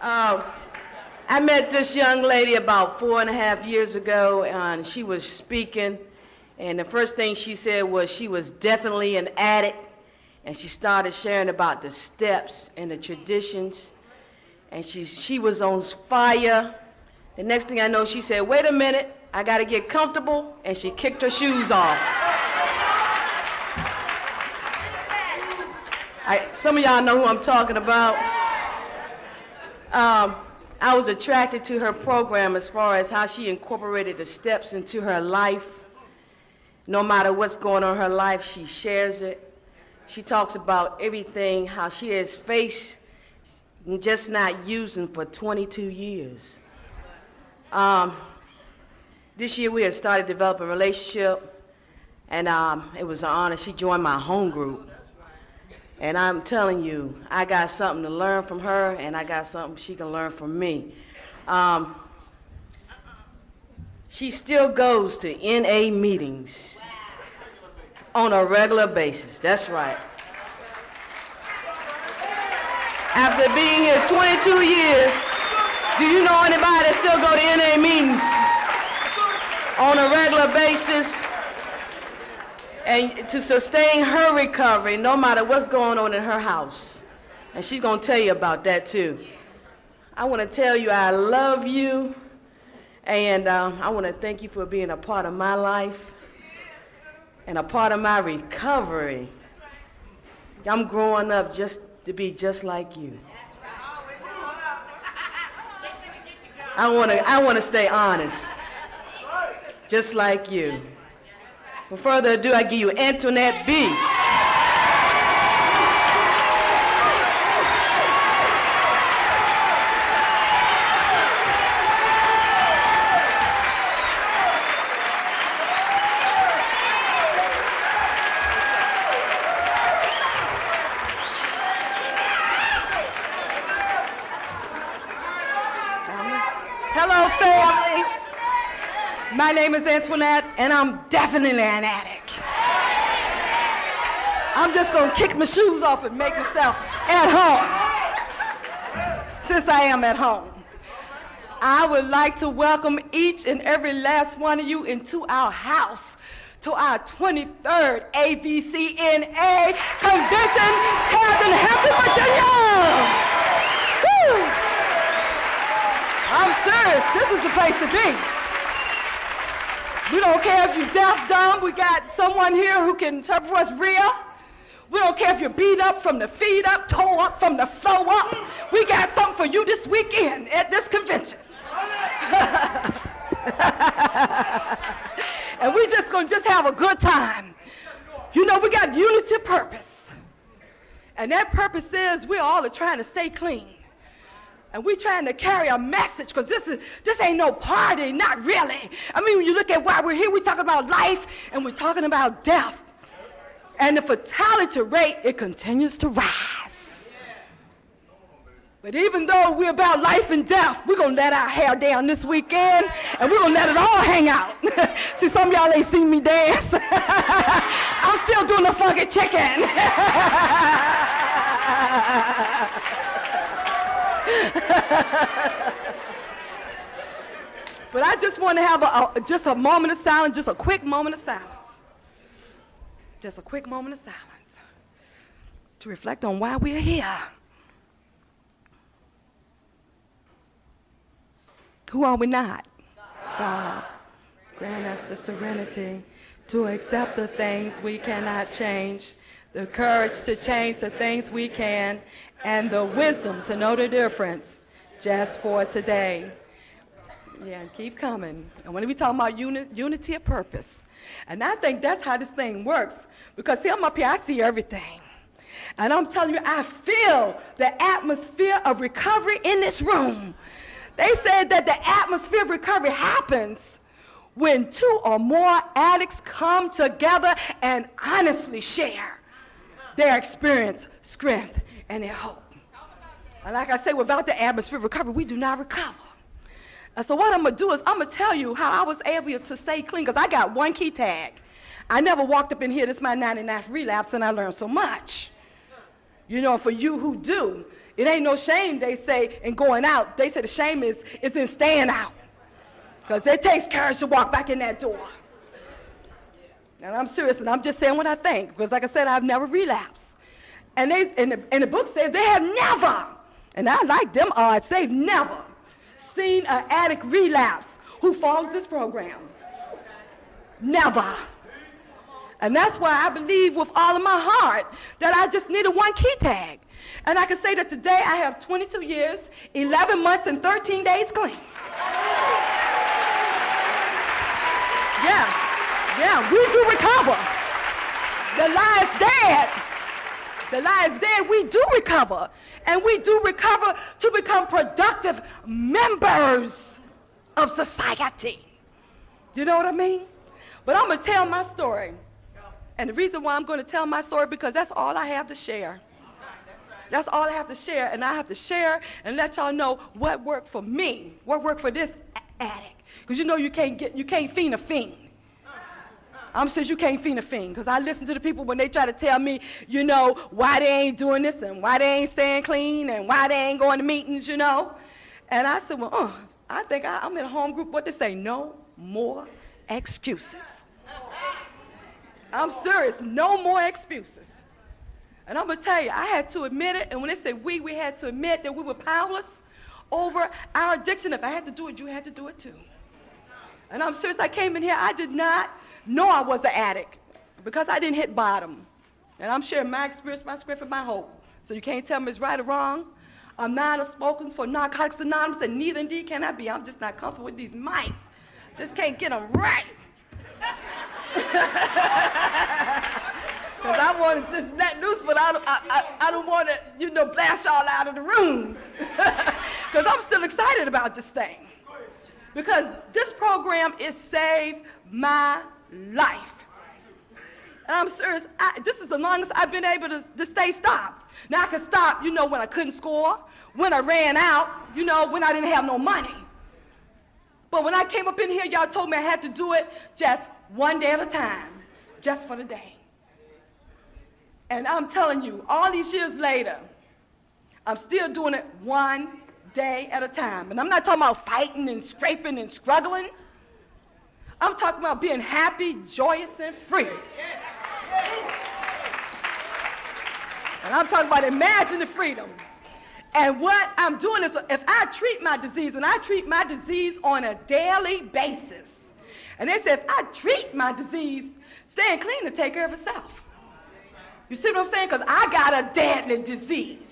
Um, I met this young lady about 4.5 years ago, and she was speaking, and the first thing she said was she was definitely an addict, and she started sharing about the steps and the traditions, and she was on fire. The next thing I know, she said, "Wait a minute, I gotta get comfortable," and she kicked her shoes off. Some of y'all know who I'm talking about. I was attracted to her program as far as how she incorporated the steps into her life. No matter what's going on in her life, she shares it. She talks about everything, how she has faced just not using for 22 years. This year we had started developing a relationship, and it was an honor. She joined my home group. And I'm telling you, I got something to learn from her, and I got something she can learn from me. She still goes to NA meetings on a regular basis. That's right. After being here 22 years, do you know anybody that still go to NA meetings on a regular basis? And to sustain her recovery, no matter what's going on in her house. And she's going to tell you about that too. I want to tell you I love you, and I want to thank you for being a part of my life and a part of my recovery. I'm growing up just to be just like you. I want to stay honest, just like you. Without further ado, I give you Antoinette B. Hello, family. My name is Antoinette, and I'm definitely an addict. I'm just going to kick my shoes off and make myself at home, since I am at home. I would like to welcome each and every last one of you into our house, to our 23rd ABCNA Convention held in Hampton, Virginia. Woo! I'm serious. This is the place to be. We don't care if you're deaf, dumb. We got someone here who can interpret what's real. We don't care if you're beat up from the feet up, toe up from the flow up. We got something for you this weekend at this convention. And we just gonna have a good time. You know, we got unity of purpose. And that purpose is we're all trying to stay clean. And we're trying to carry a message, because this ain't no party, not really. I mean, when you look at why we're here, we're talking about life and we're talking about death. And the fatality rate, it continues to rise. But even though we're about life and death, we're going to let our hair down this weekend, and we're going to let it all hang out. See, some of y'all ain't seen me dance. I'm still doing the funky chicken. But I just want to have just a moment of silence, just a quick moment of silence. Just a quick moment of silence to reflect on why we're here. Who are we not? God. Grant us the serenity to accept the things we cannot change, the courage to change the things we can, and the wisdom to know the difference just for today. Yeah, keep coming. And when we talk about unity of purpose, and I think that's how this thing works, because see, I'm up here, I see everything. And I'm telling you, I feel the atmosphere of recovery in this room. They said that the atmosphere of recovery happens when 2 or more addicts come together and honestly share their experience, strength, and their hope. And like I say, without the atmosphere of recovery, we do not recover. And so what I'm going to do is I'm going to tell you how I was able to stay clean, because I got one key tag. I never walked up in here, this is my 99th relapse, and I learned so much. You know, for you who do, It ain't no shame, they say, in going out. They say the shame is in staying out. Because it takes courage to walk back in that door. And I'm serious, and I'm just saying what I think. Because like I said, I've never relapsed. And the book says they have never, and I like them odds, they've never seen an addict relapse who follows this program. Never. And that's why I believe with all of my heart that I just needed one key tag. And I can say that today I have 22 years, 11 months, and 13 days clean. Yeah, we do recover. The lie is dead. The lie is dead. We do recover. And we do recover to become productive members of society. You know what I mean? But I'm going to tell my story. And the reason why I'm going to tell my story, because that's all I have to share. That's all I have to share. And I have to share and let y'all know what worked for me, what worked for this addict. Because you know you can't fiend a fiend. I'm sure you can't fiend a fiend. Because I listen to the people when they try to tell me, you know, why they ain't doing this and why they ain't staying clean and why they ain't going to meetings, you know. And I said, well, I think I'm in a home group. What they say, no more excuses. I'm serious, no more excuses. And I'm going to tell you, I had to admit it. And when they said we had to admit that we were powerless over our addiction. If I had to do it, you had to do it too. And I'm serious, I came in here, I did not know I was an addict because I didn't hit bottom. And I'm sharing my experience, my script, and my hope. So you can't tell me it's right or wrong. I'm not a spoken for Narcotics Anonymous, and neither indeed can I be. I'm just not comfortable with these mics. Just can't get them right. Because I want to just let loose, but I don't want to, you know, blast y'all out of the rooms. Because I'm still excited about this thing. Because this program is saved my life. And I'm serious, this is the longest I've been able to stay stopped. Now I could stop, you know, when I couldn't score, when I ran out, you know, when I didn't have no money. But when I came up in here, y'all told me I had to do it just one day at a time, just for the day. And I'm telling you, all these years later, I'm still doing it one day at a time. And I'm not talking about fighting and scraping and struggling. I'm talking about being happy, joyous, and free. And I'm talking about imagining freedom. And what I'm doing is, if I treat my disease, and I treat my disease on a daily basis, and they said if I treat my disease, staying clean to take care of itself. You see what I'm saying? Because I got a deadly disease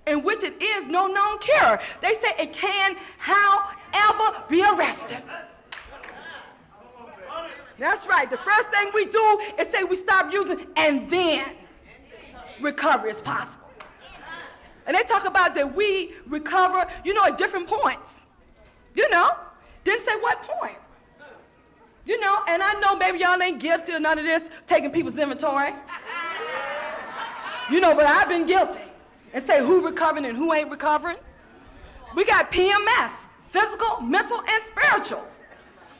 in which it is no known cure. They say it can, however, be arrested. That's right. The first thing we do is say we stop using, and then recovery is possible. And they talk about that we recover, you know, at different points. You know, didn't say what point. You know, and I know maybe y'all ain't guilty of none of this, taking people's inventory. You know, but I've been guilty. And say who recovering and who ain't recovering. We got PMS, physical, mental, and spiritual.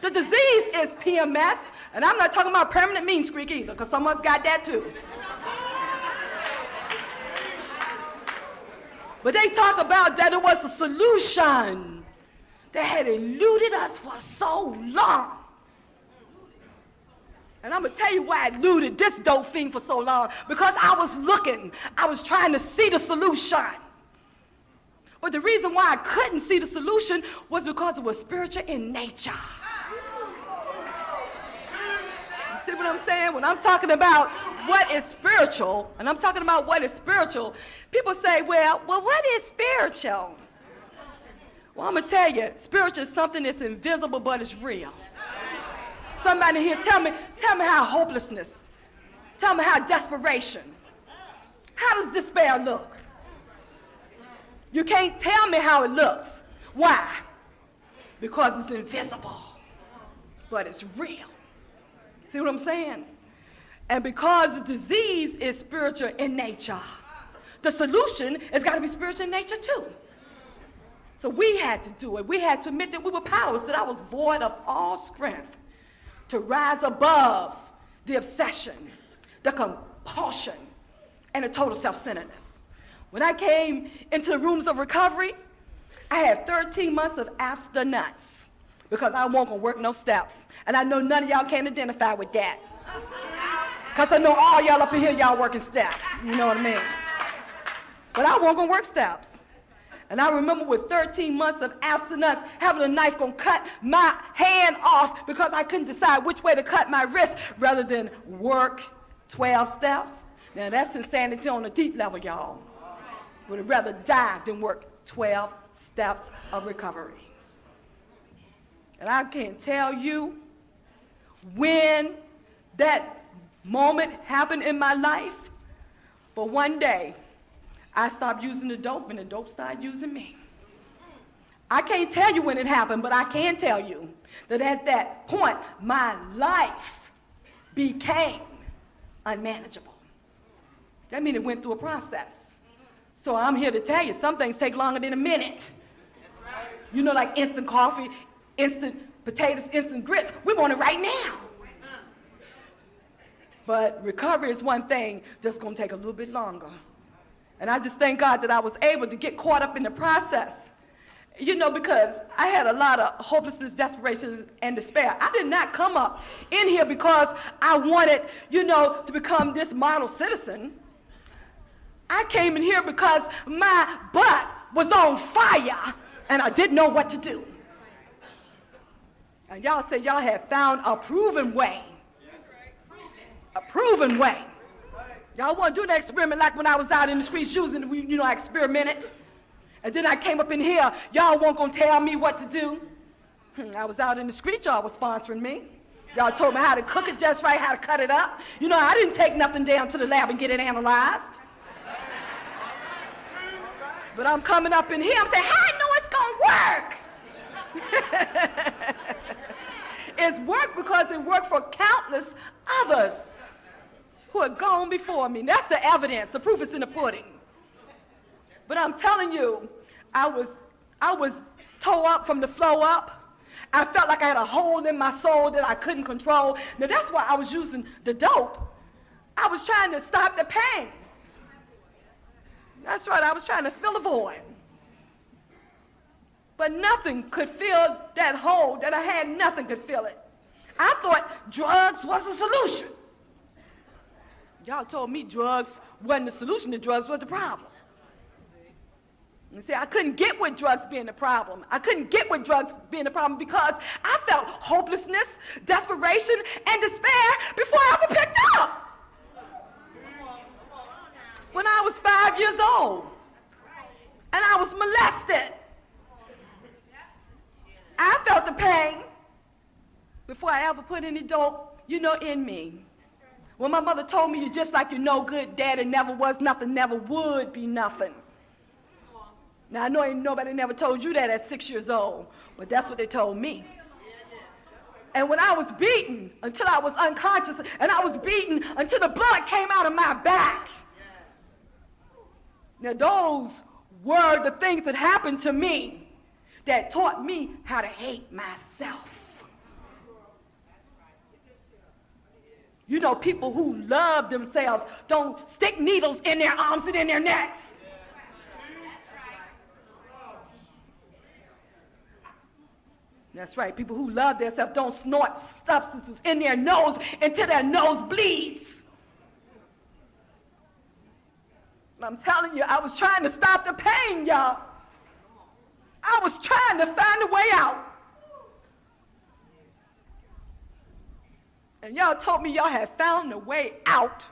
The disease is PMS, and I'm not talking about permanent mean streak either, because someone's got that too. But they talk about that it was a solution that had eluded us for so long. And I'm going to tell you why I eluded this dope fiend for so long. Because I was looking. I was trying to see the solution. But the reason why I couldn't see the solution was because it was spiritual in nature. You see what I'm saying? When I'm talking about what is spiritual, and I'm talking about what is spiritual, people say, well, what is spiritual? Well, I'm going to tell you, spiritual is something that's invisible, but it's real. Somebody here, tell me how hopelessness, tell me how desperation, how does despair look? You can't tell me how it looks. Why? Because it's invisible, but it's real. See what I'm saying? And because the disease is spiritual in nature, the solution has got to be spiritual in nature too. So we had to do it. We had to admit that we were powerless, that I was void of all strength to rise above the obsession, the compulsion, and the total self-centeredness. When I came into the rooms of recovery, I had 13 months of abstinence because I wasn't going to work no steps. And I know none of y'all can identify with that. Because I know all y'all up in here, y'all working steps. You know what I mean? But I wasn't going to work steps. And I remember with 13 months of abstinence, having a knife going to cut my hand off because I couldn't decide which way to cut my wrist rather than work 12 steps. Now that's insanity on a deep level, y'all. Would have rather die than work 12 steps of recovery. And I can't tell you when that moment happened in my life, but one day I stopped using the dope and the dope started using me. I can't tell you when it happened, but I can tell you that at that point my life became unmanageable. That means it went through a process. So I'm here to tell you, some things take longer than a minute. You know, like instant coffee, instant potatoes, instant grits. We want it right now. But recovery is one thing that's going to take a little bit longer. And I just thank God that I was able to get caught up in the process. You know, because I had a lot of hopelessness, desperation, and despair. I did not come up in here because I wanted, you know, to become this model citizen. I came in here because my butt was on fire and I didn't know what to do. And y'all said y'all had found a proven way. A proven way. Y'all want to do the experiment like when I was out in the streets using, you know, I experimented. And then I came up in here, y'all weren't going to tell me what to do. I was out in the street, y'all was sponsoring me. Y'all told me how to cook it just right, how to cut it up. You know, I didn't take nothing down to the lab and get it analyzed. But I'm coming up in here, I'm saying, how I know it's going to work? It's worked because it worked for countless others who had gone before me. That's the evidence. The proof is in the pudding. But I'm telling you, I was tore up from the flow up. I felt like I had a hole in my soul that I couldn't control. Now that's why I was using the dope. I was trying to stop the pain. That's right, I was trying to fill a void. But nothing could fill that hole that I had. Nothing could fill it. I thought drugs was the solution. Y'all told me drugs wasn't the solution, the drugs was the problem. You see, I couldn't get with drugs being the problem. I couldn't get with drugs being the problem because I felt hopelessness, desperation, and despair before I ever picked up. When I was 5 years old, and I was molested. I felt the pain before I ever put any dope, you know, in me. When my mother told me, you're just like your no good daddy, never was nothing, never would be nothing. Now, I know ain't nobody never told you that at 6 years old, but that's what they told me. And when I was beaten until I was unconscious, and I was beaten until the blood came out of my back. Now, those were the things that happened to me that taught me how to hate myself. You know, people who love themselves don't stick needles in their arms and in their necks. That's right. People who love themselves don't snort substances in their nose until their nose bleeds. I'm telling you, I was trying to stop the pain, y'all. I was trying to find a way out. And y'all told me y'all had found a way out.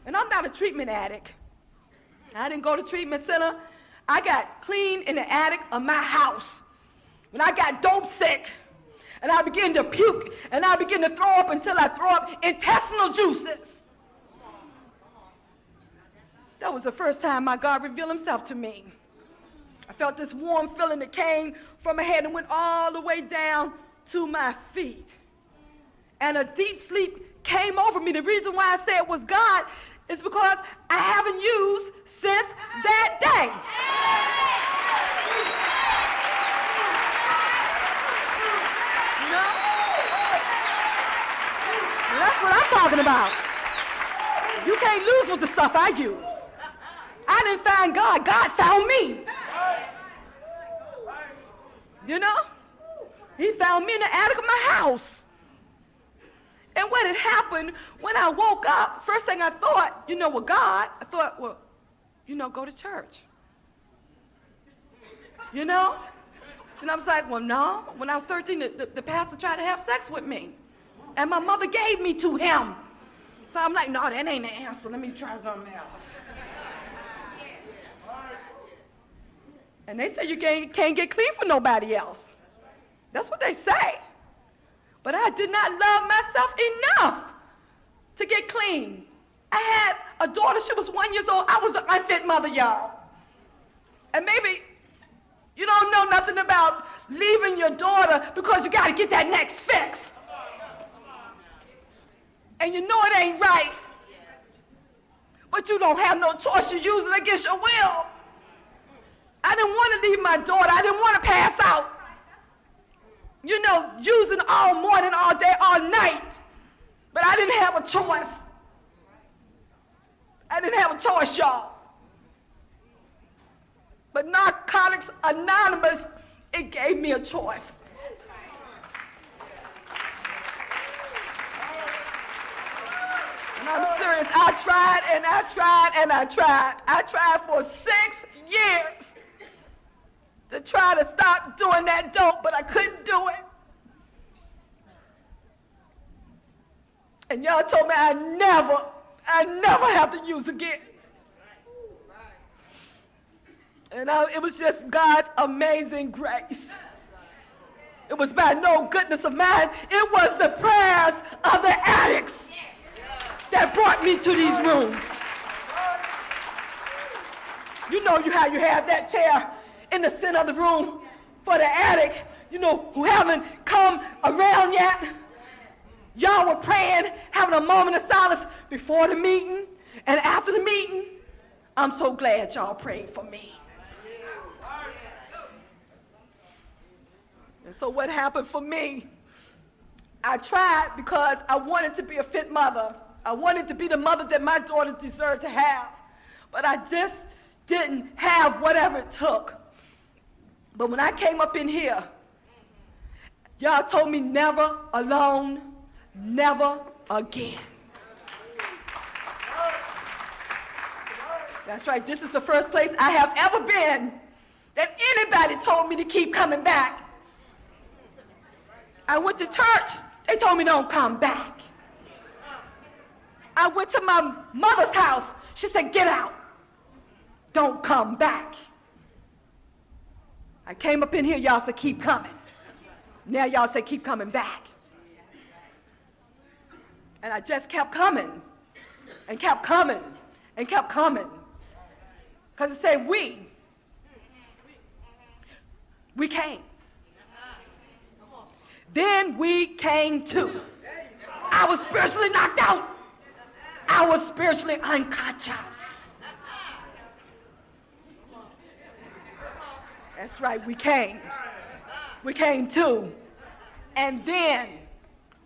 And I'm not a treatment addict. I didn't go to treatment center. I got clean in the attic of my house. When I got dope sick, and I began to puke, and I began to throw up until I throw up intestinal juices. That was the first time my God revealed himself to me. I felt this warm feeling that came from my head and went all the way down to my feet. And a deep sleep came over me. The reason why I say it was God is because I haven't used since that day. No? That's what I'm talking about. You can't lose with the stuff I use. I didn't find God. God found me. You know? He found me in the attic of my house. And what had happened, when I woke up, first thing I thought, with God, I thought, well, go to church. And I was like, well, no. When I was 13, the pastor tried to have sex with me. And my mother gave me to him. So I'm like, no, that ain't the answer. Let me try something else. And they say you can't get clean for nobody else. That's what they say. But I did not love myself enough to get clean. I had a daughter. She was 1 year old. I was an unfit mother, y'all. And maybe you don't know nothing about leaving your daughter because you got to get that next fix. And you know it ain't right. But you don't have no choice. You use it against your will. I didn't want to leave my daughter. I didn't want to pass out. Using all morning, all day, all night. But I didn't have a choice. I didn't have a choice, y'all. But Narcotics Anonymous, it gave me a choice. And I'm serious. I tried and I tried and I tried. I tried for 6 years to try to stop doing that dope, but I couldn't do it. And y'all told me I never have to use again. And it was just God's amazing grace. It was by no goodness of mine. It was the prayers of the addicts that brought me to these rooms. How you have that chair in the center of the room for the addict, who haven't come around yet. Y'all were praying, having a moment of silence before the meeting and after the meeting. I'm so glad y'all prayed for me. And so what happened for me, I tried because I wanted to be a fit mother. I wanted to be the mother that my daughter deserved to have. But I just didn't have whatever it took. But when I came up in here, y'all told me never alone, never again. That's right. This is the first place I have ever been that anybody told me to keep coming back. I went to church. They told me don't come back. I went to my mother's house. She said, get out. Don't come back. I came up in here. Y'all said, keep coming. Now y'all say, keep coming back. And I just kept coming and kept coming and kept coming. Because it said we came. Then we came too. I was spiritually knocked out. I was spiritually unconscious. That's right, we came. We came too. And then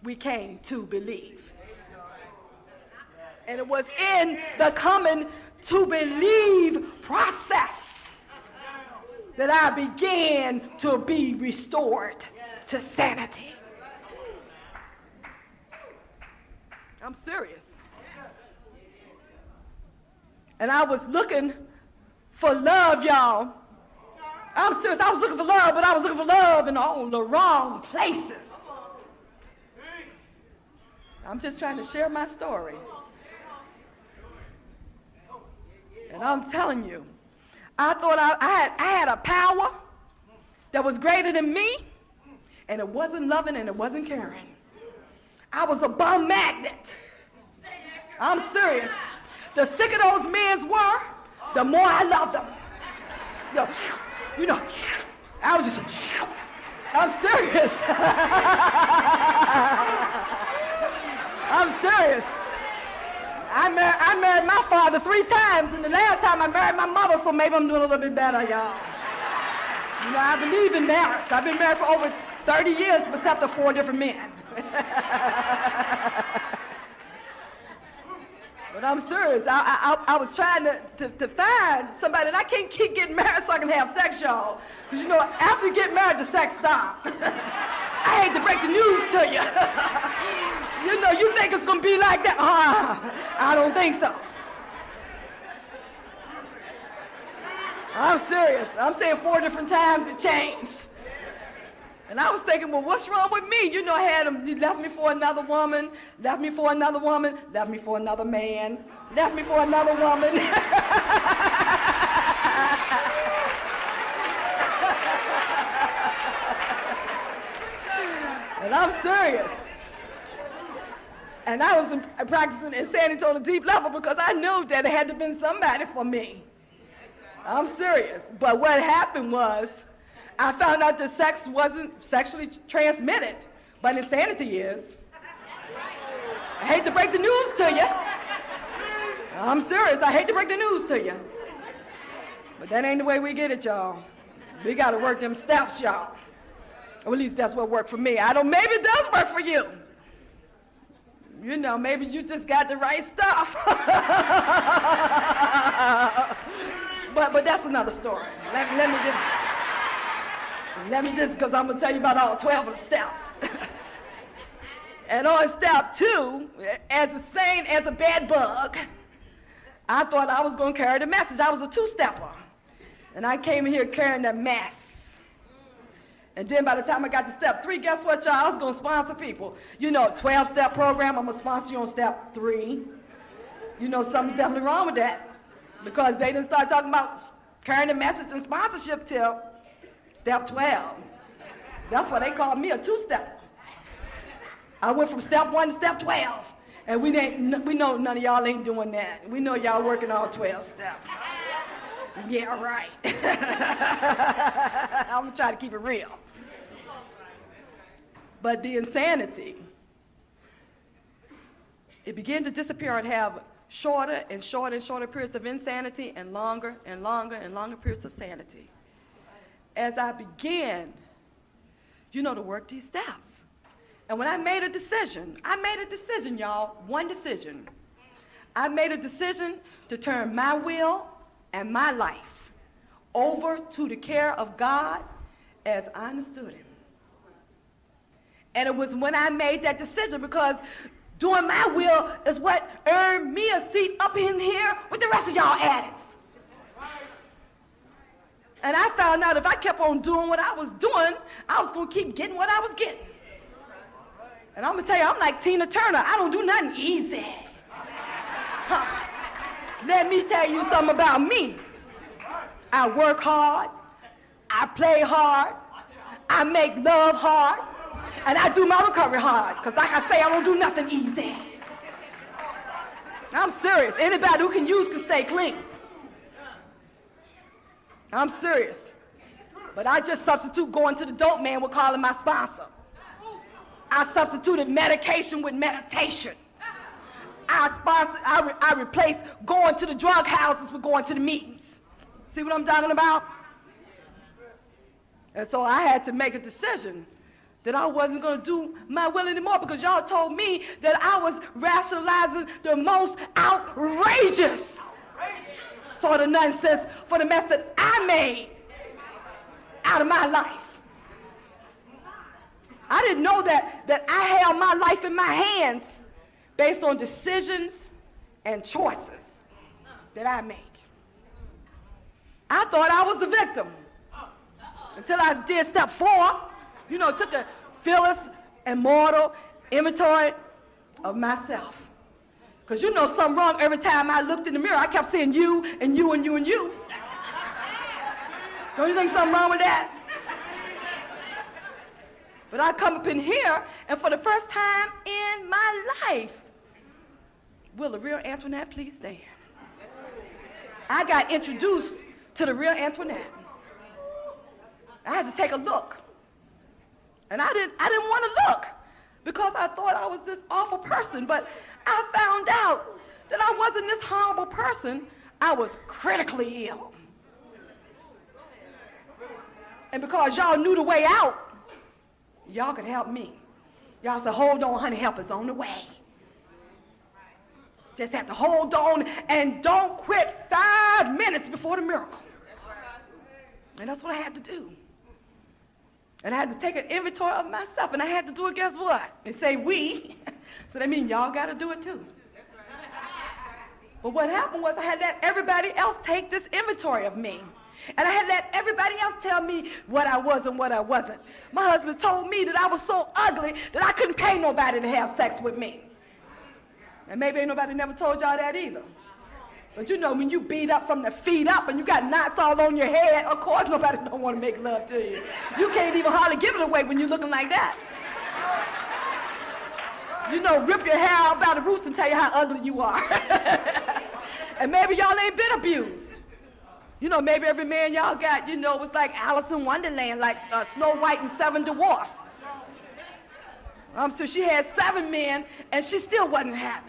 we came to believe. And it was in the coming to believe process that I began to be restored to sanity. I'm serious. And I was looking for love, y'all. I'm serious. I was looking for love, but I was looking for love in all the wrong places. I'm just trying to share my story. And I'm telling you, I thought I had a power that was greater than me, and it wasn't loving and it wasn't caring. I was a bum magnet. I'm serious. The sicker those men were, the more I loved them. I was just, I'm serious. I'm serious. I married my father 3 times, and the last time I married my mother, so maybe I'm doing a little bit better, y'all. I believe in marriage. I've been married for over 30 years, except for 4 different men. But I'm serious. I was trying to find somebody, and I can't keep getting married so I can have sex, y'all. Because, you know, after you get married, the sex stops. I hate to break the news to you. You know, you think it's going to be like that? I don't think so. I'm serious. I'm saying 4 different times it changed. And I was thinking, well, what's wrong with me? You know, I had him, he left me for another woman, left me for another woman, left me for another man, left me for another woman. And I'm serious. And I was practicing insanity on a deep level because I knew that it had to have been somebody for me. I'm serious. But what happened was, I found out that sex wasn't sexually transmitted, but insanity is. I hate to break the news to you. I'm serious. I hate to break the news to you. But that ain't the way we get it, y'all. We got to work them steps, y'all. Or at least that's what worked for me. I don't, maybe it does work for you. You know, maybe you just got the right stuff. But that's another story. Let me just, because I'm going to tell you about all 12 of the steps. And on step 2, as sane as a bed bug, I thought I was going to carry the message. I was a 2-stepper. And I came in here carrying the mess. And then by the time I got to step 3, guess what, y'all? I was going to sponsor people. You know, 12-step program, I'm going to sponsor you on step 3. You know, something's definitely wrong with that. Because they didn't start talking about carrying the message and sponsorship till step 12. That's why they called me a 2-stepper. I went from step 1 to step 12. And we know none of y'all ain't doing that. We know y'all working all 12 steps. Yeah, right. I'm going to try to keep it real. But the insanity, it began to disappear. I'd have shorter and shorter and shorter periods of insanity and longer and longer and longer periods of sanity. As I began, you know, to work these steps. And when I made a decision, y'all, one decision. I made a decision to turn my will and my life over to the care of God as I understood him. And it was when I made that decision, because doing my will is what earned me a seat up in here with the rest of y'all addicts. And I found out if I kept on doing what I was doing, I was going to keep getting what I was getting. And I'm going to tell you, I'm like Tina Turner. I don't do nothing easy. Huh. Let me tell you something about me. I work hard. I play hard. I make love hard. And I do my recovery hard. Because like I say, I don't do nothing easy. I'm serious. Anybody who can use can stay clean. I'm serious. But I just substitute going to the dope man with calling my sponsor. I substituted medication with meditation. I replaced going to the drug houses with going to the meetings. See what I'm talking about? And so I had to make a decision that I wasn't going to do my will anymore, because y'all told me that I was rationalizing the most outrageous sort of nonsense for the mess that I made out of my life. I didn't know that I held my life in my hands based on decisions and choices that I make. I thought I was the victim until I did step 4, you know, took a fearless and mortal inventory of myself. Because you know something wrong every time I looked in the mirror. I kept seeing you and you and you and you. Don't you think something wrong with that? But I come up in here, and for the first time in my life, will the real Antoinette please stand? I got introduced to the real Antoinette. I had to take a look. And I didn't want to look because I thought I was this awful person. But I found out that I wasn't this horrible person. I was critically ill. And because y'all knew the way out, y'all could help me. Y'all said, hold on, honey, help is on the way. Just have to hold on and don't quit 5 minutes before the miracle. And that's what I had to do. And I had to take an inventory of myself, and I had to do it, guess what? And say we. So that means y'all got to do it too. But what happened was I had let everybody else take this inventory of me. And I had let everybody else tell me what I was and what I wasn't. My husband told me that I was so ugly that I couldn't pay nobody to have sex with me. And maybe ain't nobody never told y'all that either. But you know, when you beat up from the feet up and you got knots all on your head, of course nobody don't want to make love to you. You can't even hardly give it away when you're looking like that. You know, rip your hair out by the roots and tell you how ugly you are. And maybe y'all ain't been abused. You know, maybe every man y'all got, you know, was like Alice in Wonderland, like Snow White and 7 Dwarfs. So she had 7 men, and she still wasn't happy.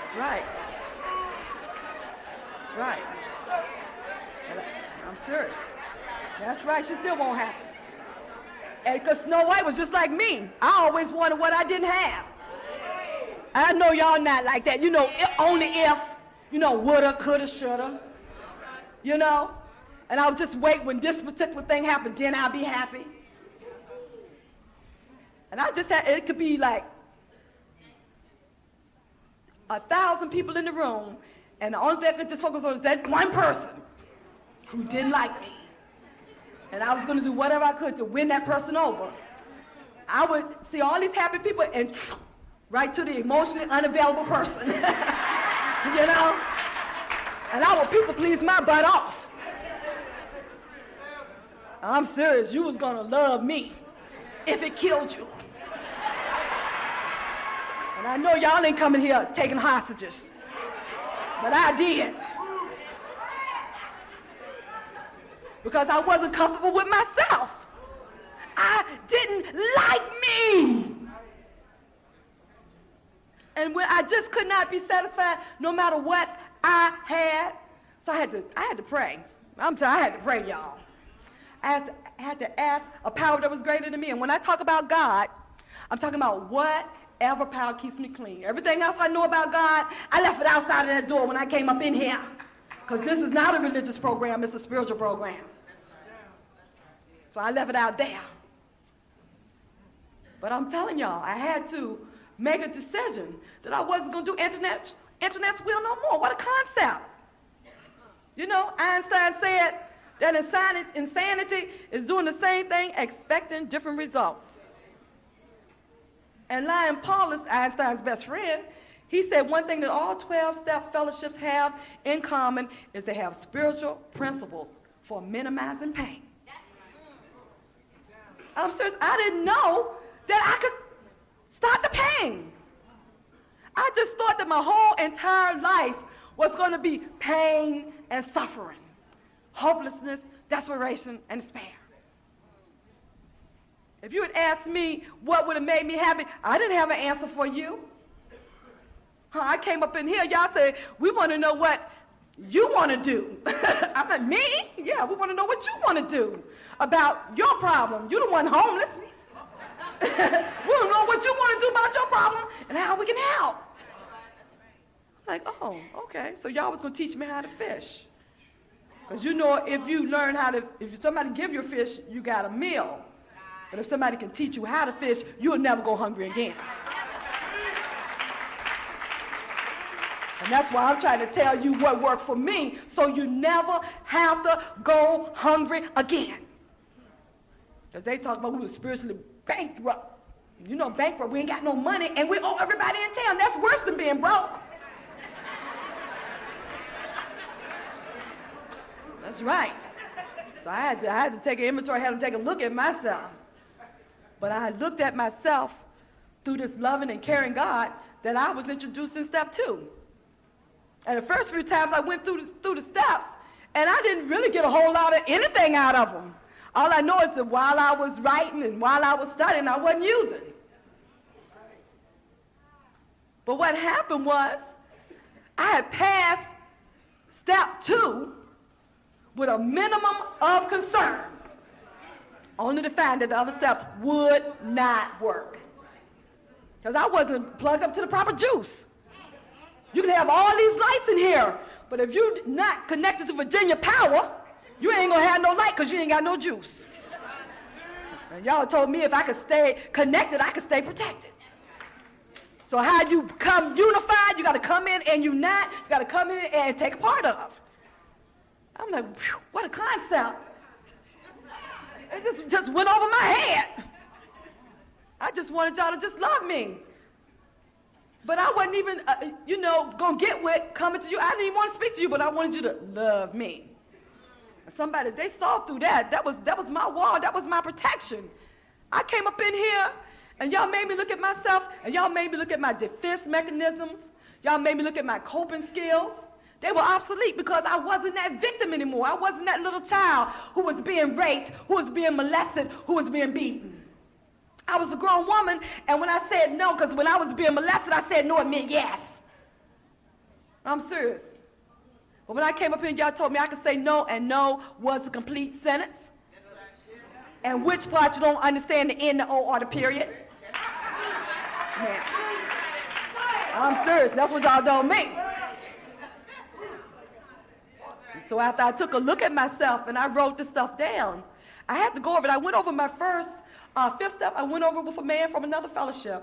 That's right. That's right. I'm serious. That's right, she still won't happen. And because Snow White was just like me. I always wanted what I didn't have. I know y'all not like that. You know, only if, you know, woulda, coulda, shoulda. You know? And I'll just wait when this particular thing happened, then I'll be happy. And I just had, it could be like 1,000 people in the room, and the only thing I could just focus on is that one person who didn't like me. And I was going to do whatever I could to win that person over. I would see all these happy people and right to the emotionally unavailable person. You know? And I would people please my butt off. I'm serious, you was going to love me if it killed you. And I know y'all ain't coming here taking hostages, but I did. Because I wasn't comfortable with myself. I didn't like me. And when I just could not be satisfied no matter what I had. So I had to pray. I'm telling you, I had to pray, y'all. I had to ask a power that was greater than me. And when I talk about God, I'm talking about whatever power keeps me clean. Everything else I know about God, I left it outside of that door when I came up in here. Because this is not a religious program, it's a spiritual program. So I left it out there. But I'm telling y'all, I had to make a decision that I wasn't going to do Antoinette's will no more. What a concept. You know, Einstein said that insanity is doing the same thing, expecting different results. And Lion Paulus, Einstein's best friend, he said one thing that all 12-step fellowships have in common is they have spiritual principles for minimizing pain. I'm serious. I didn't know that I could stop the pain. I just thought that my whole entire life was going to be pain and suffering, hopelessness, desperation, and despair. If you had asked me what would have made me happy, I didn't have an answer for you. I came up in here, y'all said, we want to know what you want to do. I'm like, me? Yeah, we want to know what you want to do about your problem. You're the one homeless. We want to know what you want to do about your problem and how we can help. Like, oh, okay, so y'all was going to teach me how to fish. Because you know, if somebody give you a fish, you got a meal. But if somebody can teach you how to fish, you'll never go hungry again. And that's why I'm trying to tell you what worked for me, so you never have to go hungry again. Because they talk about we were spiritually bankrupt. You know, bankrupt, we ain't got no money, and we owe everybody in town. That's worse than being broke. That's right. So I had to take an inventory, I had to take a look at myself. But I looked at myself through this loving and caring God that I was introduced in step 2. And the first few times I went through the steps, and I didn't really get a whole lot of anything out of them. All I know is that while I was writing and while I was studying, I wasn't using. But what happened was, I had passed step 2 with a minimum of concern. only to find that the other steps would not work. Because I wasn't plugged up to the proper juice. You can have all these lights in here, but if you're not connected to Virginia Power, you ain't gonna have no light because you ain't got no juice. And y'all told me if I could stay connected, I could stay protected. So how you come unified, you got to come in and unite, you got to come in and take a part of. I'm like, whew, what a concept. It just went over my head. I just wanted y'all to just love me. But I wasn't even, going to get with coming to you. I didn't even want to speak to you, but I wanted you to love me. Somebody, they saw through that. That was my wall. That was my protection. I came up in here, and y'all made me look at myself, and y'all made me look at my defense mechanisms. Y'all made me look at my coping skills. They were obsolete because I wasn't that victim anymore. I wasn't that little child who was being raped, who was being molested, who was being beaten. I was a grown woman, and when I said no, because when I was being molested, I said no, it meant yes. I'm serious. But when I came up here, y'all told me I could say no, and no was a complete sentence. And which part you don't understand, the end, the O, or the period? Man. I'm serious. That's what y'all told me. So after I took a look at myself and I wrote this stuff down, I had to go over it. I went over my first, fifth step. I went over with a man from another fellowship.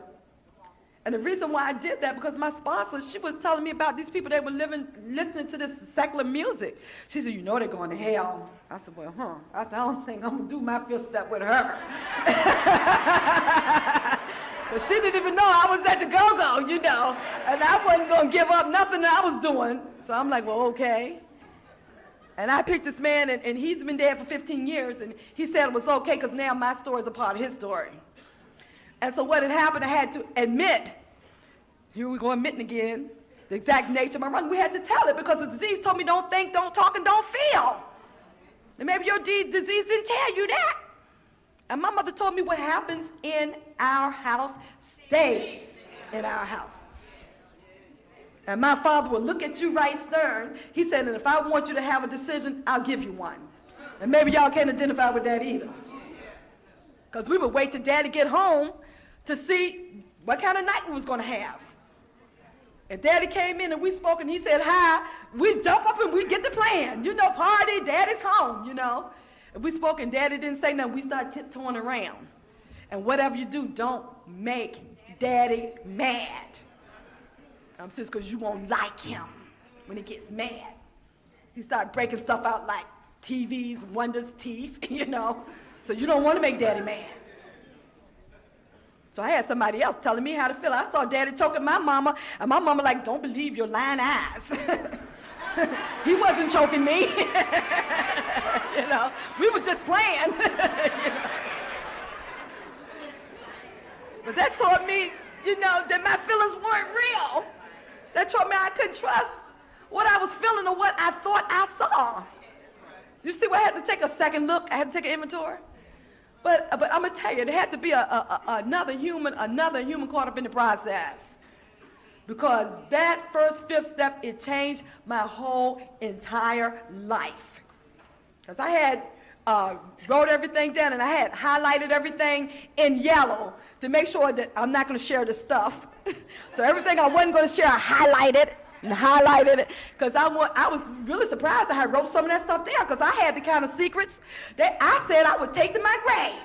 And the reason why I did that, because my sponsor, she was telling me about these people that were listening to this secular music. She said, you know they're going to hell. I said, well, I said, I don't think I'm going to do my fifth step with her. But she didn't even know I was at the go-go, and I wasn't going to give up nothing that I was doing. So I'm like, well, okay. And I picked this man, and he's been dead for 15 years, and he said it was okay because now my story is a part of his story. And so what had happened, I had to admit, here we go admitting again, the exact nature of my run. We had to tell it because the disease told me don't think, don't talk, and don't feel. And maybe your disease didn't tell you that. And my mother told me what happens in our house stays in our house. And my father will look at you right stern. He said, and if I want you to have a decision, I'll give you one. And maybe y'all can't identify with that either. Because we would wait till Daddy get home to see what kind of night we was going to have. And Daddy came in and we spoke and he said, hi. We jump up and we get the plan. Party, Daddy's home, And we spoke and Daddy didn't say nothing. We started tiptoeing around. And whatever you do, don't make Daddy mad. I'm serious, because you won't like him when he gets mad. He started breaking stuff out like TVs, Wonder's teeth, So you don't want to make Daddy mad. So I had somebody else telling me how to feel. I saw Daddy choking my mama, and my mama like, don't believe your lying eyes. He wasn't choking me. We were just playing. But that taught me, that my feelings weren't real. That taught me I couldn't trust what I was feeling or what I thought I saw. You see where I had to take a second look? I had to take an inventory. But I'm going to tell you, there had to be another human caught up in the process. Because that first fifth step, it changed my whole entire life. Because I had wrote everything down and I had highlighted everything in yellow to make sure that I'm not going to share this stuff. So everything I wasn't going to share, I highlighted it because I was really surprised that I wrote some of that stuff there because I had the kind of secrets that I said I would take to my grave.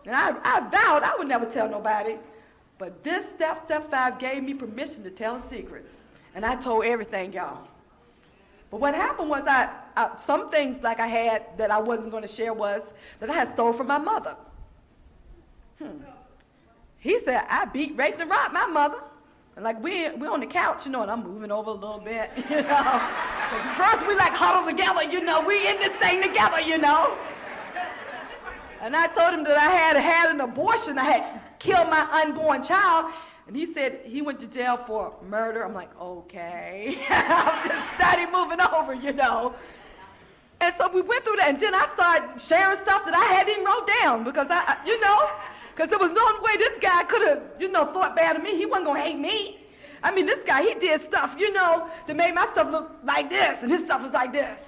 And I vowed I would never tell nobody. But this step 5, gave me permission to tell secrets. And I told everything, y'all. But what happened was some things like I had that I wasn't going to share was that I had stole from my mother. He said, I beat, raped, and robbed my mother. And like we're on the couch, and I'm moving over a little bit, First we like huddle together, we in this thing together, And I told him that I had an abortion. I had killed my unborn child. And he said he went to jail for murder. I'm like, okay. I'm just started moving over, And so we went through that, and then I started sharing stuff that I hadn't even wrote down because because there was no way this guy could have, thought bad of me. He wasn't going to hate me. I mean, this guy, he did stuff, that made my stuff look like this, and his stuff was like this,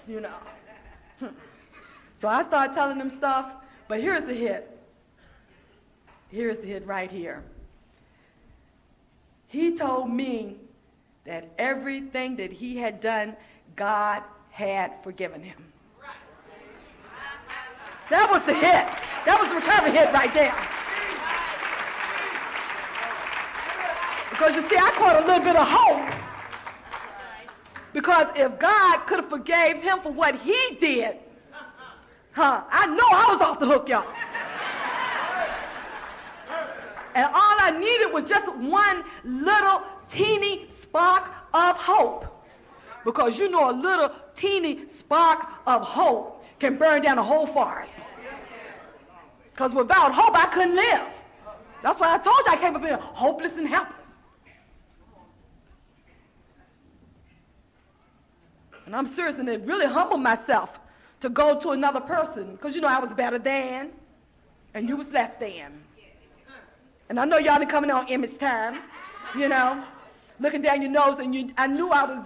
So I started telling them stuff, but here's the hit. Here's the hit right here. He told me that everything that he had done, God had forgiven him. That was the hit. That was the recovery hit right there. Because you see, I caught a little bit of hope. Because if God could have forgave him for what he did, I know I was off the hook, y'all. And all I needed was just one little teeny spark of hope. Because you know a little teeny spark of hope can burn down a whole forest. Because without hope, I couldn't live. That's why I told you I came up here hopeless and helpless. And I'm serious, and it really humbled myself to go to another person. Because, you know, I was better than, and you was less than. And I know y'all didn't coming on image time, you know, looking down your nose, and I knew I was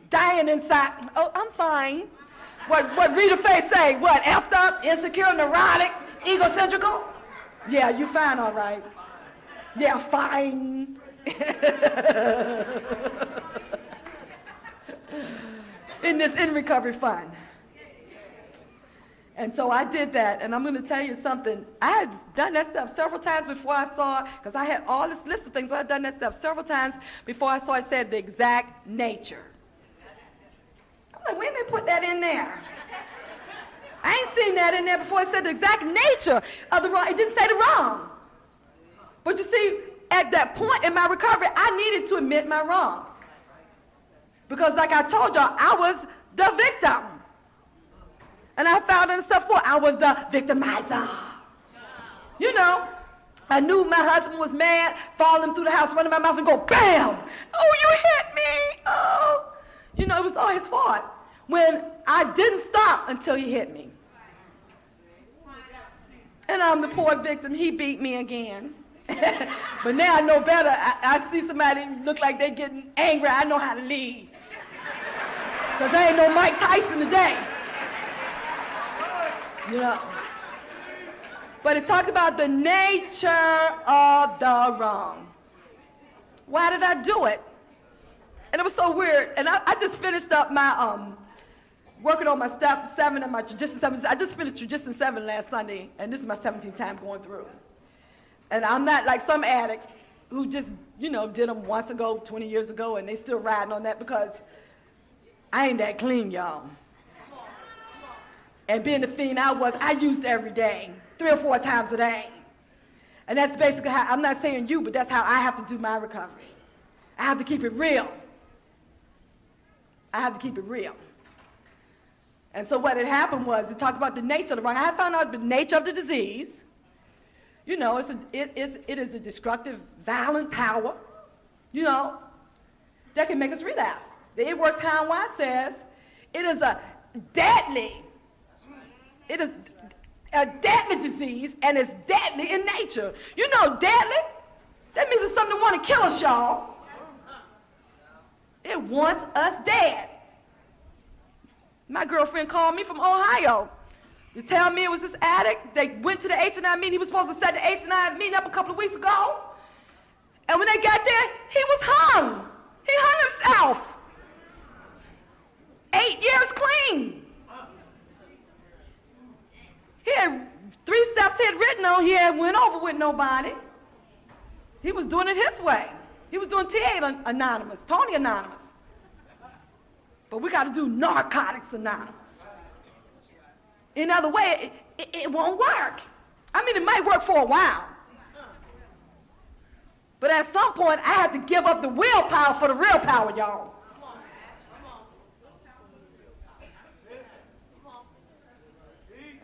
dying inside. Oh, I'm fine. What Rita Faye say? What, effed up, insecure, neurotic, egocentrical? Yeah, you fine, all right. Yeah, fine. In recovery fund. And so I did that, and I'm going to tell you something. I had done that stuff several times before I saw, because I had all this list of things, so I had done that stuff several times before I saw it said the exact nature. I'm like, when did they put that in there? I ain't seen that in there before. It said the exact nature of the wrong. It didn't say the wrong. But you see, at that point in my recovery, I needed to admit my wrongs. Because like I told y'all, I was the victim. And I found in stuff for I was the victimizer. You know, I knew my husband was mad, falling through the house, running my mouth and go, bam! Oh, you hit me! Oh! You know, it was all his fault. When I didn't stop until he hit me. And I'm the poor victim. He beat me again. But now I know better. I see somebody look like they're getting angry. I know how to leave. Because there ain't no Mike Tyson today. You know. But it talked about the nature of the wrong. Why did I do it? And it was so weird. And I just finished up my, working on my step 7 and my tradition 7. I just finished tradition 7 last Sunday, and this is my 17th time going through. And I'm not like some addicts who just, you know, did them once ago, 20 years ago, and they still riding on that because I ain't that clean, y'all. And being the fiend I used every day, 3 or 4 times a day. And that's basically how, I'm not saying you, but that's how I have to do my recovery. I have to keep it real. I have to keep it real. And so what had happened was, it talked about the nature of the wrong. I found out the nature of the disease. You know, it is a destructive, violent power, you know, that can make us relapse. The It Works Kind Why says it is a deadly disease, and it's deadly in nature. You know, deadly, that means it's something that want to kill us, y'all. It wants us dead. My girlfriend called me from Ohio to tell me it was this addict. They went to the H&I meeting. He was supposed to set the H&I meeting up a couple of weeks ago. And when they got there, he was hung. He hung himself. 8 years clean. He had 3 steps he had written on. He had went over with nobody. He was doing it his way. He was doing TA Anonymous, Tony Anonymous. But we got to do Narcotics Anonymous. In other way, it won't work. I mean, it might work for a while. But at some point, I had to give up the willpower for the real power, y'all.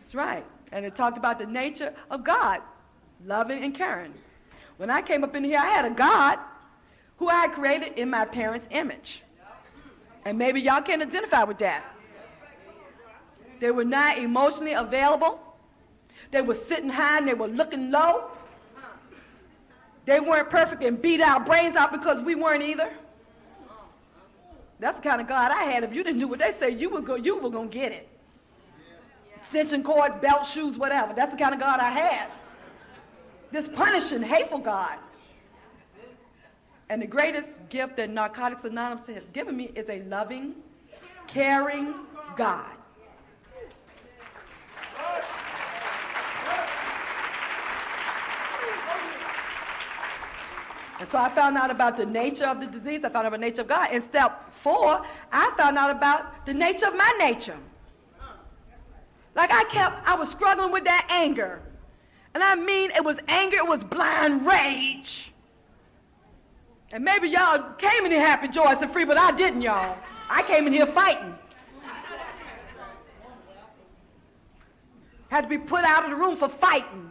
That's right. And it talked about the nature of God, loving and caring. When I came up in here, I had a God who I had created in my parents' image. And maybe y'all can identify with that. They were not emotionally available. They were sitting high and they were looking low. They weren't perfect and beat our brains out because we weren't either. That's the kind of God I had. If you didn't do what they say, you were going to get it. extension cords, belt, shoes, whatever. That's the kind of God I had. This punishing, hateful God. And the greatest gift that Narcotics Anonymous has given me is a loving, caring God. And so I found out about the nature of the disease. I found out about the nature of God. In step 4, I found out about the nature of my nature. Like I was struggling with that anger. And I mean, it was anger, it was blind rage. And maybe y'all came in here happy, joyous, and free, but I didn't, y'all. I came in here fighting. Had to be put out of the room for fighting.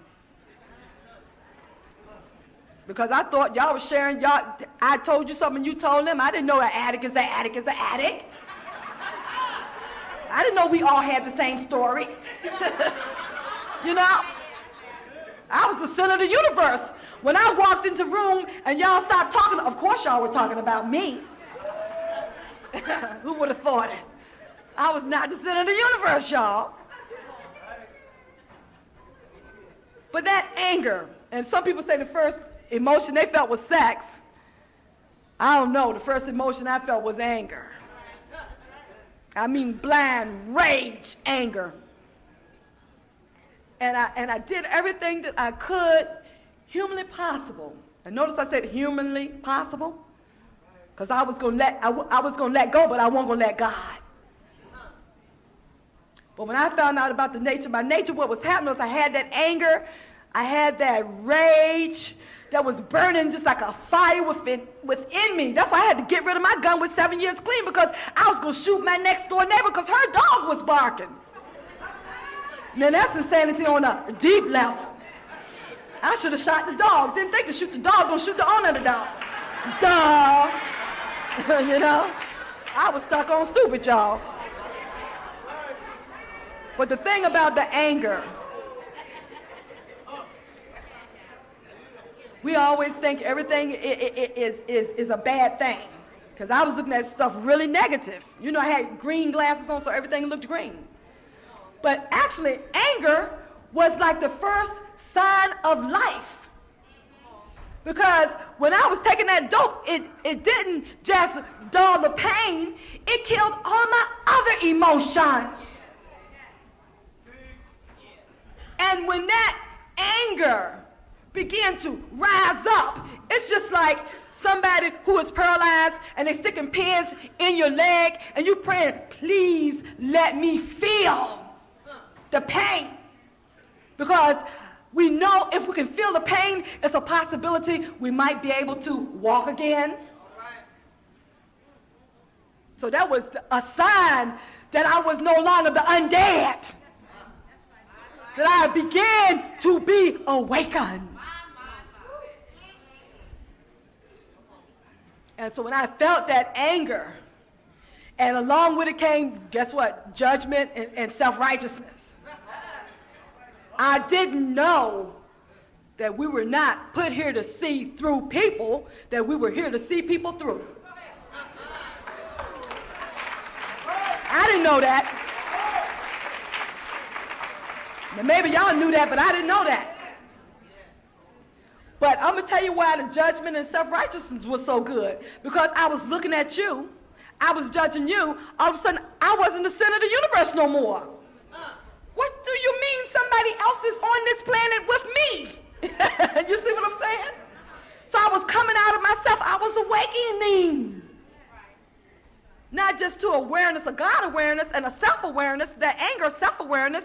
Because I thought y'all were sharing, I told you something, you told them. I didn't know an addict is an addict is an addict. I didn't know we all had the same story. You know? I was the center of the universe. When I walked into the room and y'all stopped talking, of course y'all were talking about me. Who would have thought it? I was not the center of the universe, y'all. But that anger, and some people say the first emotion they felt was sex. I don't know. The first emotion I felt was anger. I mean blind rage, anger. And I did everything that I could humanly possible. And notice I said humanly possible, because I was gonna let go, but I wasn't gonna let God. But when I found out about the nature of my nature, what was happening was I had that anger, I had that rage that was burning just like a fire within me. That's why I had to get rid of my gun with 7 years clean, because I was going to shoot my next door neighbor because her dog was barking. Now that's insanity on a deep level. I should have shot the dog. Didn't think to shoot the dog, don't shoot the owner of the dog. Dog. You know? I was stuck on stupid, y'all. But the thing about the anger, we always think everything is a bad thing. Because I was looking at stuff really negative. You know, I had green glasses on, so everything looked green. But actually, anger was like the first sign of life. Because when I was taking that dope, it didn't just dull the pain, it killed all my other emotions. And when that anger began to rise up, it's just like somebody who is paralyzed and they're sticking pins in your leg and you praying, please let me feel the pain. Because we know if we can feel the pain, it's a possibility we might be able to walk again. So that was a sign that I was no longer the undead. That I began to be awakened. And so when I felt that anger, and along with it came, guess what? Judgment and self-righteousness. I didn't know that we were not put here to see through people, that we were here to see people through. I didn't know that. Now maybe y'all knew that, but I didn't know that. But I'm going to tell you why the judgment and self-righteousness was so good. Because I was looking at you, I was judging you, all of a sudden I wasn't the center of the universe no more. What do you mean somebody else is on this planet with me? You see what I'm saying? So I was coming out of myself, I was awakening. Not just to awareness, a God awareness and a self-awareness, that anger, self-awareness,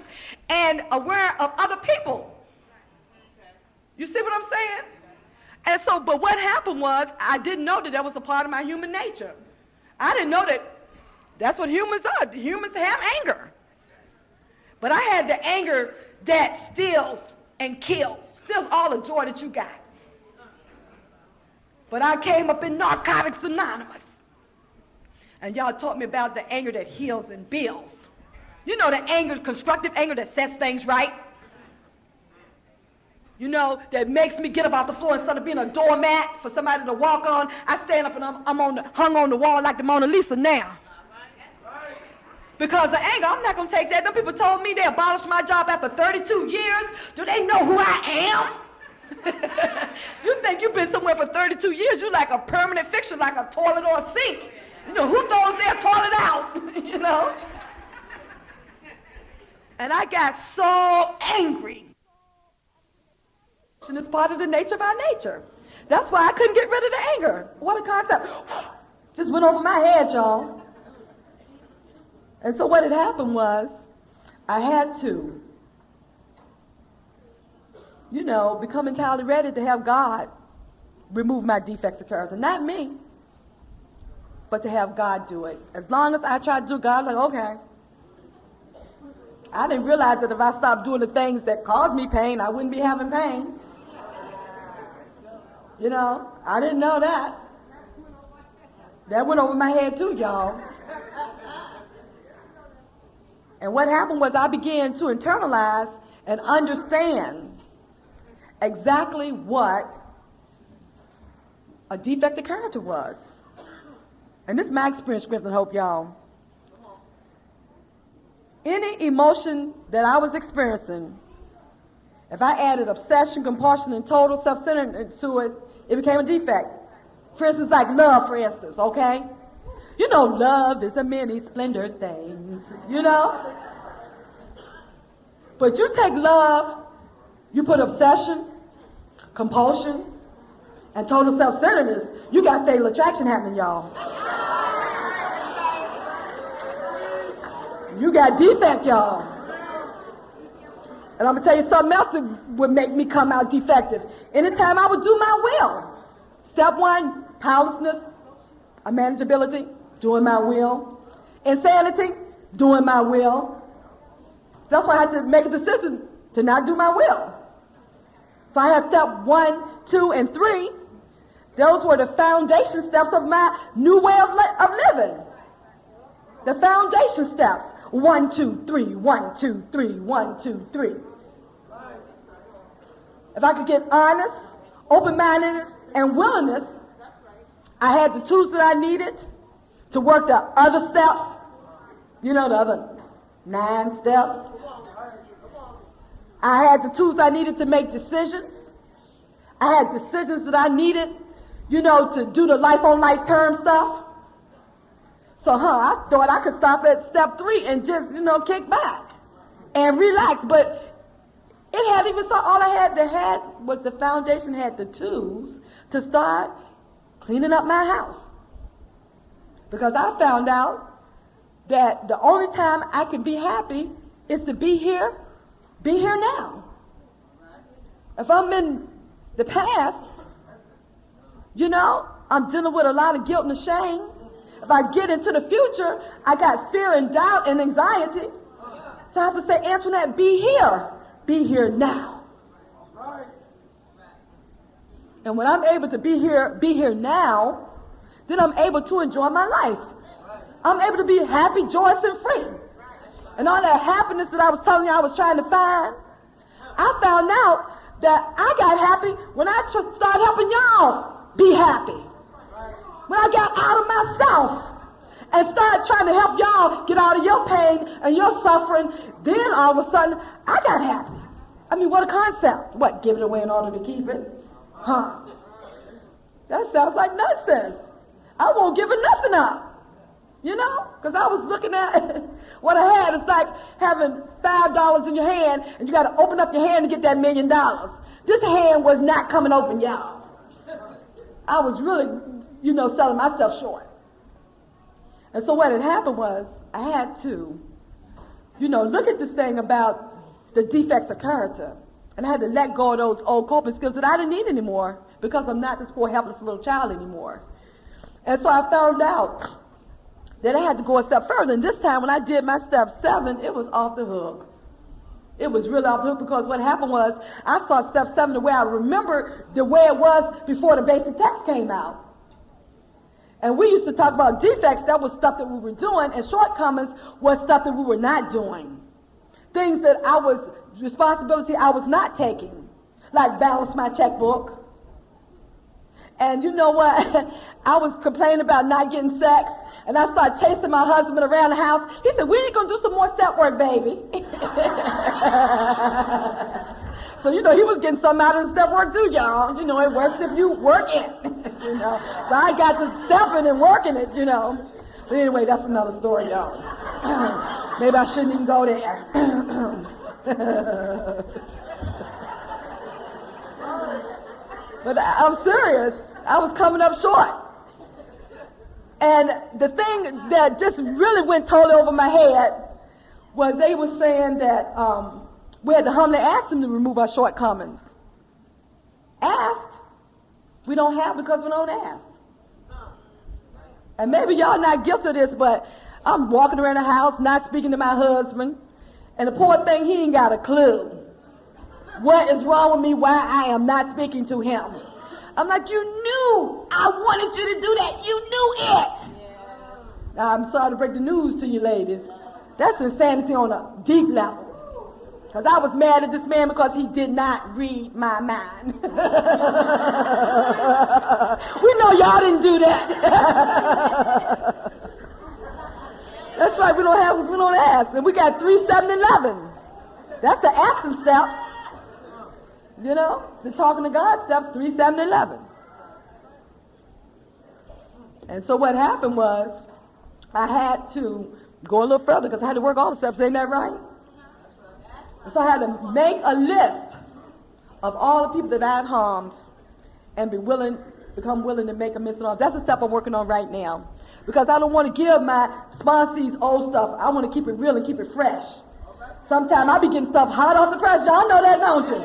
and aware of other people. You see what I'm saying? And so, but what happened was, I didn't know that was a part of my human nature. I didn't know that that's what humans are. Humans have anger. But I had the anger that steals and kills. Steals all the joy that you got. But I came up in Narcotics Anonymous. And y'all taught me about the anger that heals and builds. You know, the anger, constructive anger that sets things right. You know, that makes me get up off the floor instead of being a doormat for somebody to walk on. I stand up and I'm hung on the wall like the Mona Lisa now. Because of anger, I'm not going to take that. Them people told me they abolished my job after 32 years. Do they know who I am? You think you've been somewhere for 32 years, you're like a permanent fixture, like a toilet or a sink. You know, who throws their toilet out? You know? And I got so angry. It's part of the nature of our nature. That's why I couldn't get rid of the anger. What a concept. Just went over my head, y'all. And so what had happened was, I had to, become entirely ready to have God remove my defects of character. Not me, but to have God do it. As long as I tried to do God, like, okay. I didn't realize that if I stopped doing the things that caused me pain, I wouldn't be having pain. I didn't know that. That went over my head too, y'all. And what happened was I began to internalize and understand exactly what a defective character was. And this is my experience, strength, and hope, y'all. Any emotion that I was experiencing, if I added obsession, compulsion, and total self-centeredness to it, it became a defect. For instance, like love, for instance, okay? Love is a many splendid things, But you take love, you put obsession, compulsion, and total self-centeredness, you got fatal attraction happening, y'all. You got defect, y'all. And I'm going to tell you something else that would make me come out defective. Anytime I would do my will. Step one, powerlessness, unmanageability, doing my will. Insanity, doing my will. That's why I had to make a decision to not do my will. So I had step 1, 2, and 3. Those were the foundation steps of my new way of living. The foundation steps. 1, 2, 3, 1, 2, 3, 1, 2, 3. If I could get honest, open-mindedness, and willingness, I had the tools that I needed to work the other steps. The other 9 steps. I had the tools I needed to make decisions. I had decisions that I needed, to do the life-on-life term stuff. So, I thought I could stop at step 3 and just, kick back and relax. But it had even so, all I had to have was the foundation, had the tools to start cleaning up my house. Because I found out that the only time I can be happy is to be here now. If I'm in the past, I'm dealing with a lot of guilt and shame. If I get into the future, I got fear and doubt and anxiety. So I have to say, Antoinette, be here now. And when I'm able to be here now, then I'm able to enjoy my life. I'm able to be happy, joyous, and free. And all that happiness that I was telling you I was trying to find, I found out that I got happy when I started helping y'all be happy. When I got out of myself and started trying to help y'all get out of your pain and your suffering, then all of a sudden, I got happy. I mean, what a concept. What, give it away in order to keep it? That sounds like nonsense. I won't give it nothing up. Because I was looking at what I had. It's like having $5 in your hand, and you got to open up your hand to get that $1 million. This hand was not coming open, y'all. I was really, selling myself short. And so what had happened was, I had to, look at this thing about the defects of character. And I had to let go of those old coping skills that I didn't need anymore, because I'm not this poor helpless little child anymore. And so I found out that I had to go a step further. And this time when I did my step 7, it was off the hook. It was really off the hook, because what happened was I saw step 7 the way I remember the way it was before the basic text came out. And we used to talk about defects. That was stuff that we were doing, and shortcomings was stuff that we were not doing. Things that responsibility I was not taking, like balance my checkbook. And you know what? I was complaining about not getting sex. And I started chasing my husband around the house. He said, we ain't going to do some more step work, baby. So, he was getting something out of the step work too, y'all. It works if you work it, So I got to stepping and working it, But anyway, that's another story, y'all. Maybe I shouldn't even go there. But I'm serious. I was coming up short. And the thing that just really went totally over my head was they were saying that we had to humbly ask them to remove our shortcomings. Asked? We don't have because we don't ask. And maybe y'all not guilty of this, but I'm walking around the house, not speaking to my husband, and the poor thing, he ain't got a clue. What is wrong with me, why I am not speaking to him? I'm like, you knew I wanted you to do that. You knew it. Now, I'm sorry to break the news to you ladies. That's insanity on a deep level. Because I was mad at this man because he did not read my mind. We know y'all didn't do that. That's right, we don't have what we don't ask. And we got 3, 7, 11. That's the action steps. The talking to God steps 3, 7, 11. And so what happened was I had to go a little further because I had to work all the steps. Ain't that right? And so I had to make a list of all the people that I had harmed and become willing to make amends and all. That's the step I'm working on right now. Because I don't want to give my sponsees old stuff. I want to keep it real and keep it fresh. Sometimes I be getting stuff hot off the press. Y'all know that, don't you?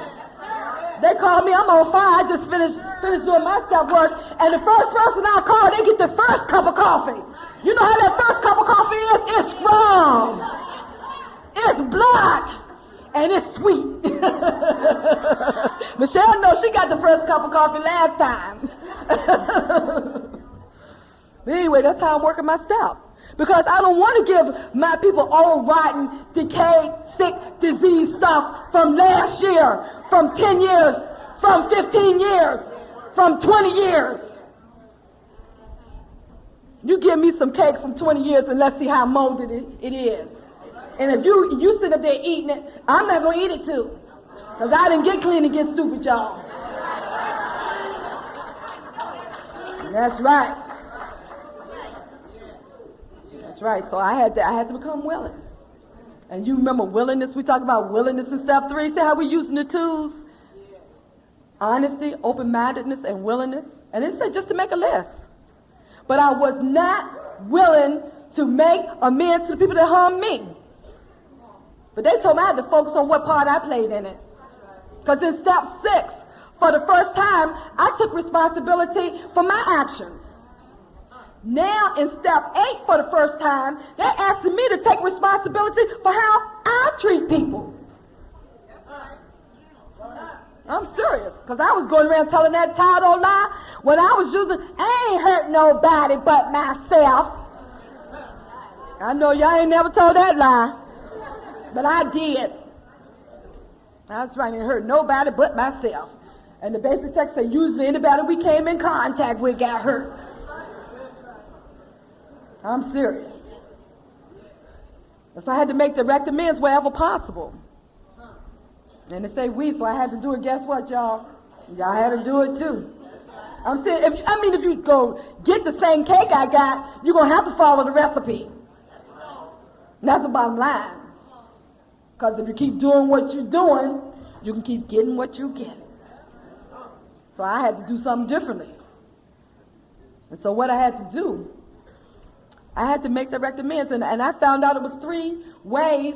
They call me, I'm on fire. I just finished doing my step work. And the first person I call, they get the first cup of coffee. You know how that first cup of coffee is? It's strong. It's black. And it's sweet. Michelle knows she got the first cup of coffee last time. But anyway, that's how I'm working my step. Because I don't want to give my people old, rotten, decayed, sick, diseased stuff from last year, from 10 years, from 15 years, from 20 years. You give me some cake from 20 years and let's see how molded it is. And if you sit up there eating it, I'm not going to eat it too. Because I didn't get clean and get stupid, y'all. That's right. That's right. So I had to become willing. And you remember willingness? We talk about willingness in step 3. See how we're using the tools? Honesty, open-mindedness, and willingness. And it said just to make a list. But I was not willing to make amends to the people that harmed me. But they told me I had to focus on what part I played in it. Because in step 6, for the first time, I took responsibility for my actions. Now in step 8, for the first time, they're asking me to take responsibility for how I treat people. I'm serious, because I was going around telling that tired old lie when I was using, I ain't hurt nobody but myself. I know y'all ain't never told that lie, but I did. That's right, I ain't hurt nobody but myself. And the basic text says usually anybody we came in contact with got hurt. I'm serious. So I had to make direct amends wherever possible. And they say we, so I had to do it. Guess what, y'all? Y'all had to do it too. I'm saying, if you go get the same cake I got, you're going to have to follow the recipe. And that's the bottom line. Because if you keep doing what you're doing, you can keep getting what you get. So I had to do something differently. And so what I had to do, I had to make direct amends. And I found out it was 3 ways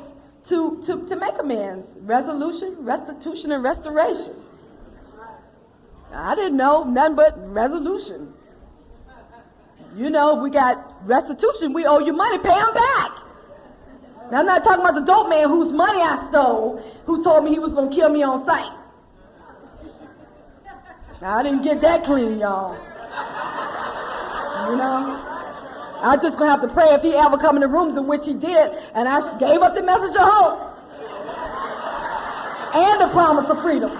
to make amends: resolution, restitution, and restoration. I didn't know nothing but resolution. You know, we got restitution. We owe you money, pay them back. Now, I'm not talking about the dope man whose money I stole, who told me he was going to kill me on sight. Now, I didn't get that clean, y'all. You know? I'm just going to have to pray if he ever come in the rooms in which he did, and I gave up the message of hope and the promise of freedom.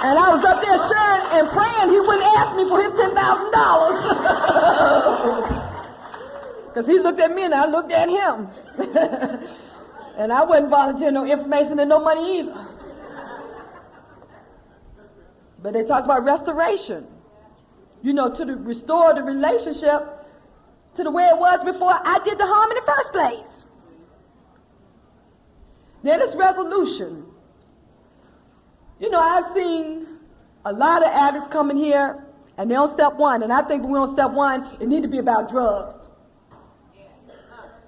And I was up there sharing and praying he wouldn't ask me for his $10,000. Because he looked at me and I looked at him. And I wasn't volunteering no information and no money either. But they talk about restoration. You know, to restore the relationship to the way it was before I did the harm in the first place. Then it's resolution. You know, I've seen a lot of addicts coming here and they're on step one. And I think when we're on step one, it needs to be about drugs.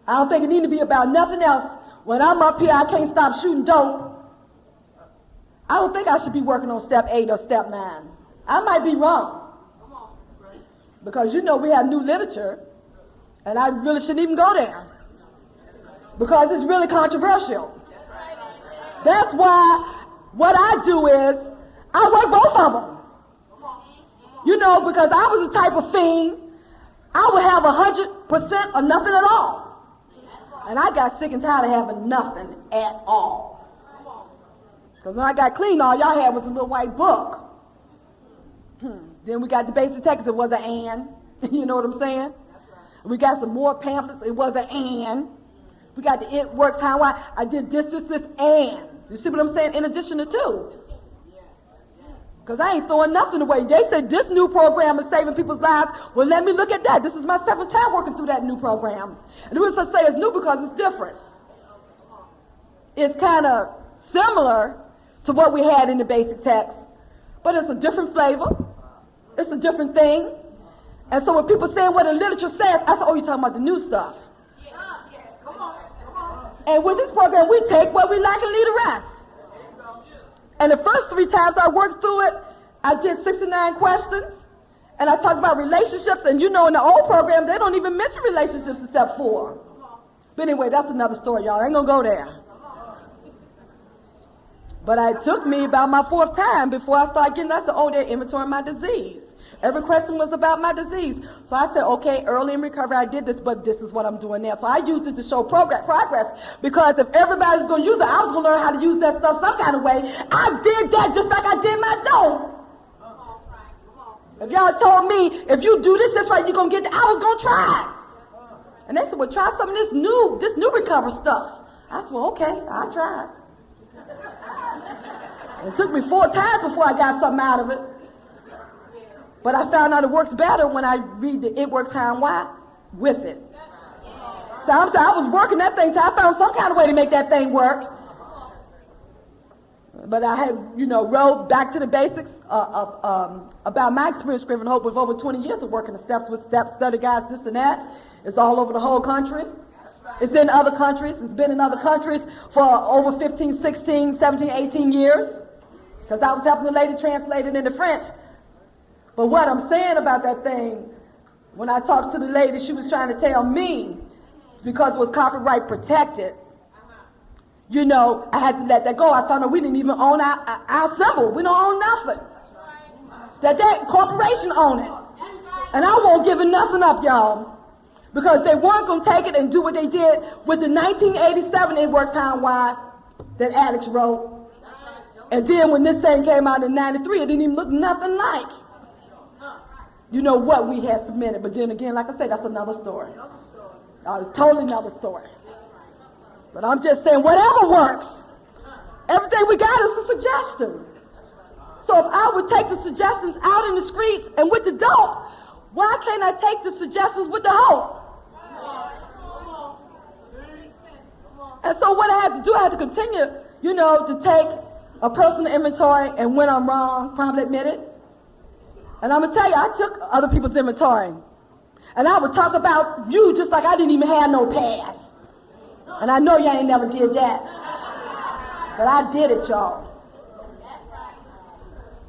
I don't think it needs to be about nothing else. When I'm up here, I can't stop shooting dope. I don't think I should be working on step 8 or step 9. I might be wrong. Because you know we have new literature, and I really shouldn't even go there. Because it's really controversial. That's why what I do is, I work both of them. You know, because I was the type of fiend, I would have 100% or nothing at all. And I got sick and tired of having nothing at all. Because when I got clean, all y'all had was a little white book. Then we got the basic text, it was an and. You know what I'm saying? We got some more pamphlets, it was an and. We got the it works how I did this, and. You see what I'm saying? In addition to 2. Because I ain't throwing nothing away. They said this new program is saving people's lives. Well, let me look at that. This is my 7th time working through that new program. And the reason I say it's new because it's different. It's kind of similar to what we had in the basic text, but it's a different flavor. It's a different thing. And so when people say what the literature says, I say, oh, you're talking about the new stuff. And with this program, we take what we like and leave the rest. And the first 3 times I worked through it, I did 69 questions, and I talked about relationships, and you know in the old program, they don't even mention relationships except 4. But anyway, that's another story, y'all. I ain't gonna go there. But it took me about my 4th time before I started getting, I said, oh, they're inventorying my disease. Every question was about my disease. So I said, okay, early in recovery I did this, but this is what I'm doing now. So I used it to show progress, because if everybody's going to use it, I was going to learn how to use that stuff some kind of way. I did that just like I did my dope. If y'all told me, if you do this right, you're going to get it, I was going to try it. And they said, well, try some of this new recovery stuff. I said, well, okay, I'll try it. It took me 4 times before I got something out of it. But I found out it works better when I read the It Works How and Why with it. So I'm saying I was working that thing till I found some kind of way to make that thing work. But I had, wrote back to the basics about my experience scribbling hope with over 20 years of working the steps with steps, study guides, this and that. It's all over the whole country. It's in other countries. It's been in other countries for over 15, 16, 17, 18 years. Because I was helping the lady translate it into French. But what I'm saying about that thing, when I talked to the lady, she was trying to tell me, because it was copyright protected, I had to let that go. I found out we didn't even own our symbol. We don't own nothing. That corporation own it. And I won't give it nothing up, y'all. Because they weren't going to take it and do what they did with the 1987 It Works How and Why that Alex wrote. And then when this thing came out in 93, it didn't even look nothing like what we had submitted. But then again, like I said, that's another story. Totally another story. But I'm just saying, whatever works, everything we got is a suggestion. So if I would take the suggestions out in the streets and with the dope, why can't I take the suggestions with the hope? And so what I had to do, I had to continue, to take a personal inventory, and when I'm wrong, probably admit it. And I'm going to tell you, I took other people's inventory. And I would talk about you just like I didn't even have no past. And I know y'all ain't never did that. But I did it, y'all.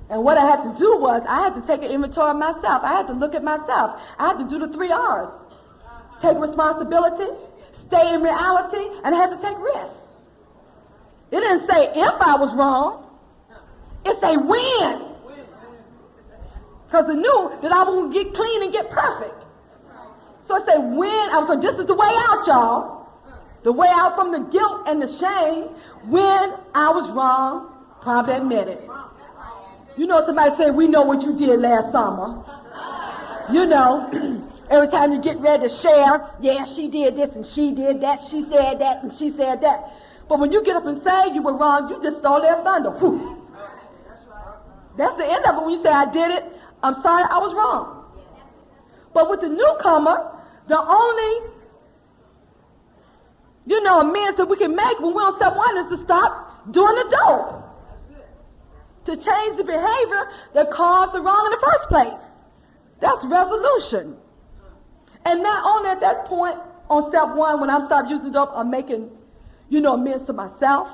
And what I had to do was, I had to take an inventory of myself. I had to look at myself. I had to do the 3 R's. Take responsibility, stay in reality, and I had to take risks. It didn't say if I was wrong. It say when. Because it knew that I was going to get clean and get perfect. So it said when, so this is the way out, y'all. The way out from the guilt and the shame. When I was wrong, probably admit it. Somebody said, we know what you did last summer. Every time you get ready to share, yeah, she did this and she did that, she said that and she said that. But when you get up and say you were wrong, you just stole their thunder. Whew. That's the end of it when you say, I did it, I'm sorry, I was wrong. But with the newcomer, the only, amends that we can make when we're on step one is to stop doing the dope. To change the behavior that caused the wrong in the first place. That's resolution. And not only at that point, on step one, when I stopped using dope, I'm making, amends to myself,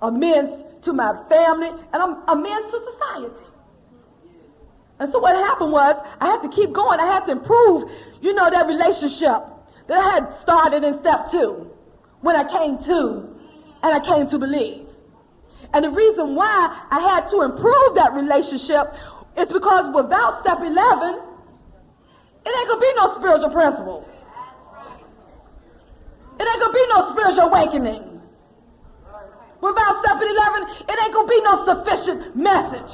amends to my family, and I'm amends to society. And so what happened was, I had to keep going. I had to improve, that relationship that I had started in step two, when I came to, and I came to believe. And the reason why I had to improve that relationship is because without step 11, it ain't gonna be no spiritual principles. It ain't gonna be no spiritual awakening. Without step 11, it ain't gonna be no sufficient message.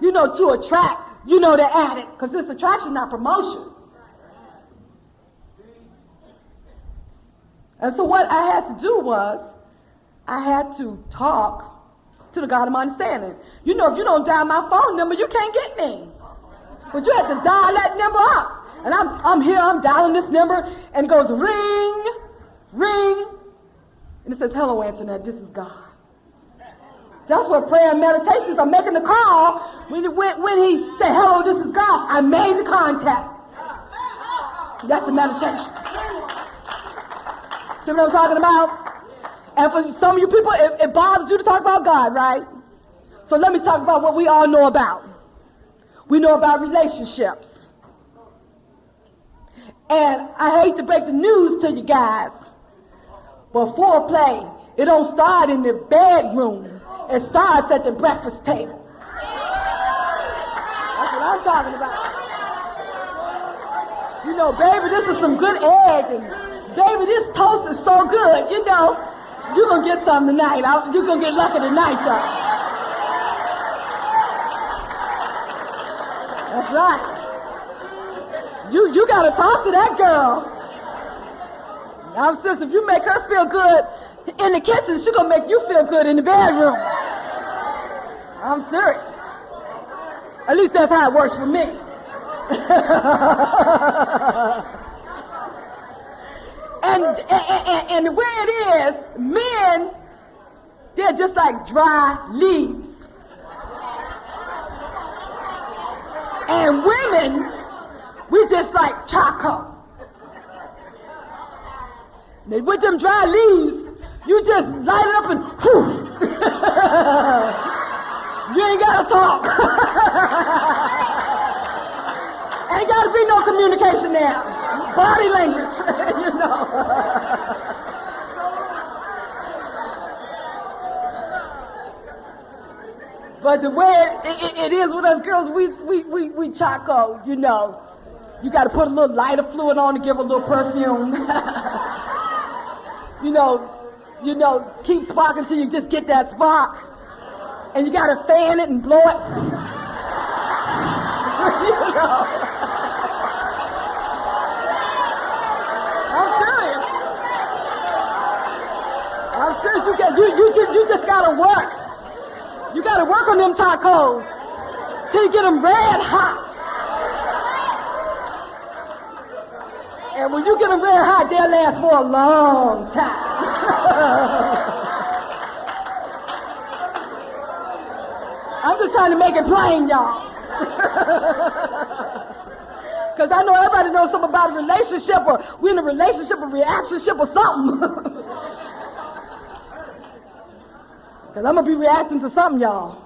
To attract, the addict, because it's attraction, not promotion. And so what I had to do was, I had to talk to the God of my understanding. If you don't dial my phone number, you can't get me. But you have to dial that number up. And I'm here, I'm dialing this number, and it goes ring, ring. And it says, hello, Antoinette, this is God. That's what prayer and meditations are making the call. When he said, hello, this is God, I made the contact. That's the meditation. See what I'm talking about? And for some of you people, it bothers you to talk about God, right? So let me talk about what we all know about. We know about relationships. And I hate to break the news to you guys, but foreplay, it don't start in the bedroom. It starts at the breakfast table. That's what I'm talking about. Baby, this is some good eggs, and baby, this toast is so good, you're going to get some tonight. You're going to get lucky tonight, y'all. That's right. You got to talk to that girl. Now, sis, if you make her feel good in the kitchen, she's going to make you feel good in the bedroom. I'm serious. At least that's how it works for me. And the way it is, men, they're just like dry leaves. And women, we just like charcoal. With them dry leaves, you just light it up and whew. You ain't got to talk. Ain't got to be no communication there. Body language, But the way it is with us girls, we charcoal, You got to put a little lighter fluid on to give a little perfume. Keep sparking till you just get that spark. And you got to fan it and blow it. I'm serious. You just got to work. You got to work on them charcoals till you get them red hot. And when you get them red hot, they'll last for a long time. I'm just trying to make it plain, y'all. Because I know everybody knows something about a relationship, or we're in a relationship, a reactionship, or something. Because I'm going to be reacting to something, y'all.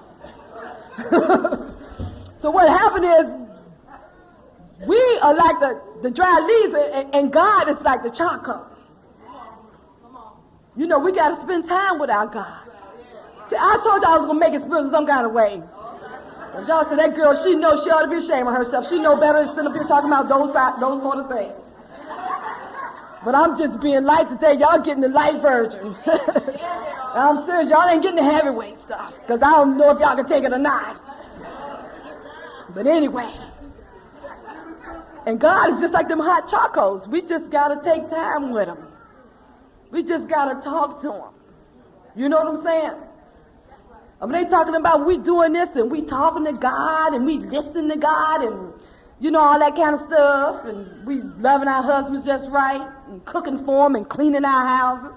So what happened is, we are like the dry leaves, and God is like the charcoal. We got to spend time with our God. See, I told you I was going to make it spiritual some kind of way. But y'all said, that girl, she knows she ought to be ashamed of herself. She know better than sitting up here talking about those sort of things. But I'm just being light today. Y'all getting the light version. I'm serious. Y'all ain't getting the heavyweight stuff. Because I don't know if y'all can take it or not. But anyway. And God is just like them hot chocos. We just got to take time with him. We just got to talk to him. You know what I'm saying? I mean, they talking about we doing this and we talking to God and we listening to God and, you know, all that kind of stuff. And we loving our husbands just right and cooking for them and cleaning our houses.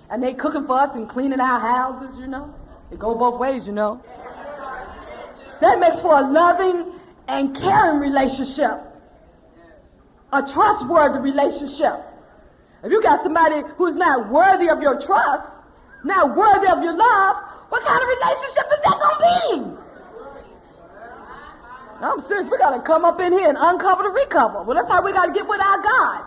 And they cooking for us and cleaning our houses, you know. It go both ways, you know. That makes for a loving and caring relationship. A trustworthy relationship. If you got somebody who's not worthy of your trust, not worthy of your love, what kind of relationship is that going to be? I'm serious. We got to come up in here and uncover to recover. Well, that's how we got to get with our God.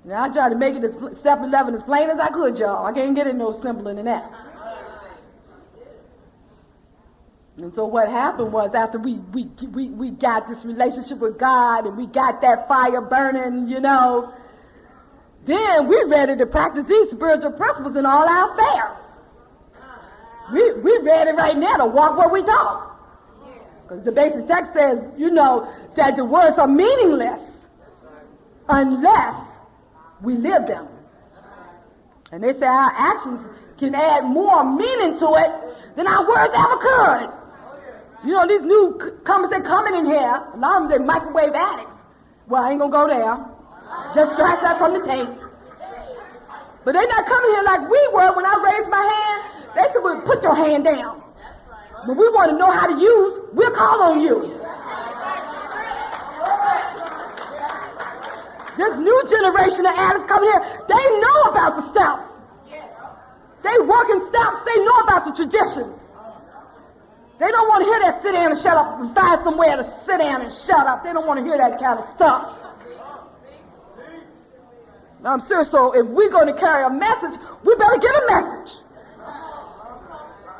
Now, I tried to make it as step 11 as plain as I could, y'all. I can't get it no simpler than that. And so what happened was after we got this relationship with God and we got that fire burning, you know, then we're ready to practice these spiritual principles in all our affairs. We're ready right now to walk where we talk. Because the basic text says, you know, that the words are meaningless unless we live them. And they say our actions can add more meaning to it than our words ever could. You know, these newcomers that coming in here, a lot of them, they're microwave addicts. Well, I ain't going to go there. Just scratch that from the tape. But they're not coming here like we were when I raised my hand. They said, well, put your hand down. But we want to know how to use, we'll call on you. This new generation of addicts coming here, they know about the steps. They work in steps. They know about the traditions. They don't want to hear that sit down and shut up and find somewhere to sit down and shut up. They don't want to hear that kind of stuff. I'm serious, so if we're going to carry a message, we better get a message.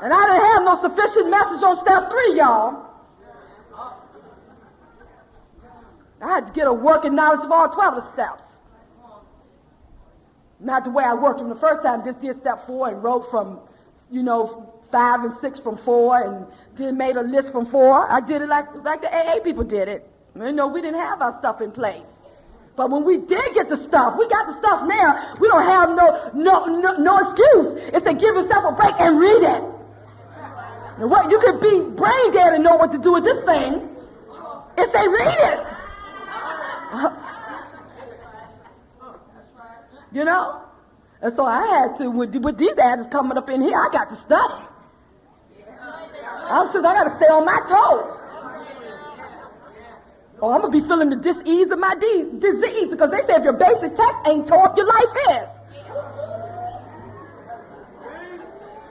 And I didn't have no sufficient message on step 3, y'all. I had to get a working knowledge of all 12 of the steps. Not the way I worked them the first time, just did step 4 and wrote from, you know, 5 and 6 from 4 and then made a list from 4. I did it like the AA people did it. You know, we didn't have our stuff in place. But when we did get the stuff, we got the stuff now, we don't have no excuse. It's to give yourself a break and read it. Now, what, you could be brain dead and know what to do with this thing. It's say read it. You know? And so I had to, with these addicts coming up in here, I got to study. I'm saying I got to stay on my toes. Or I'm going to be feeling the dis-ease of my disease, because they say if your basic text ain't tore up, your life is.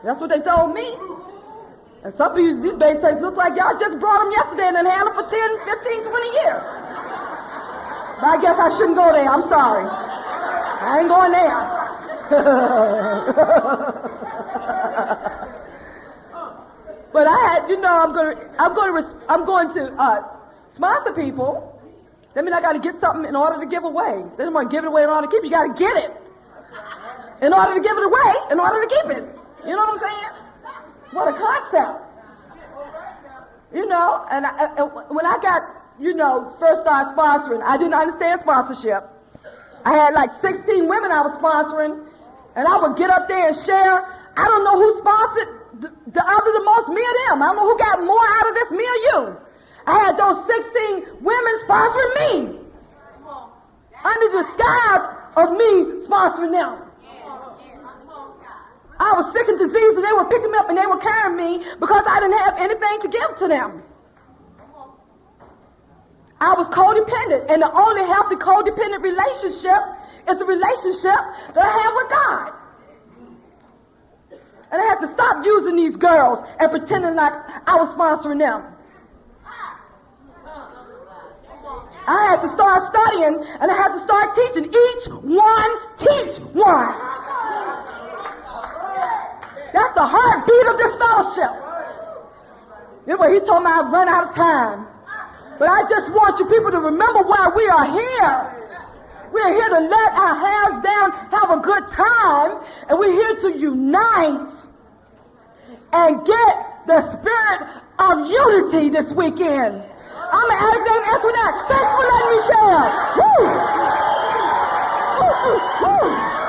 That's what they told me. And some of these basic texts look like y'all just brought them yesterday and then had them for 10, 15, 20 years. But I guess I shouldn't go there. I'm sorry. I ain't going there. But I had, you know, I'm going to sponsor people. That means I got to get something in order to give away. They don't want to give it away in order to keep it. You got to get it in order to give it away, in order to keep it. You know what I'm saying? What a concept. You know, and when I got, you know, first started sponsoring, I didn't understand sponsorship. I had like 16 women I was sponsoring, and I would get up there and share. I don't know who sponsored the other the most, me or them. I don't know who got more out of this, me or you. I had those 16 women sponsoring me under the disguise of me sponsoring them. I was sick and diseased, and they were picking me up and they were carrying me because I didn't have anything to give to them. I was codependent, and the only healthy codependent relationship is the relationship that I have with God. And I had to stop using these girls and pretending like I was sponsoring them. I had to start studying, and I had to start teaching. Each one, teach one. That's the heartbeat of this fellowship. Anyway, he told me I'd run out of time. But I just want you people to remember why we are here. We're here to let our hands down, have a good time, and we're here to unite and get the spirit of unity this weekend. I'm an addict named Antoinette. Thanks for letting me share. Woo! Woo, woo, woo.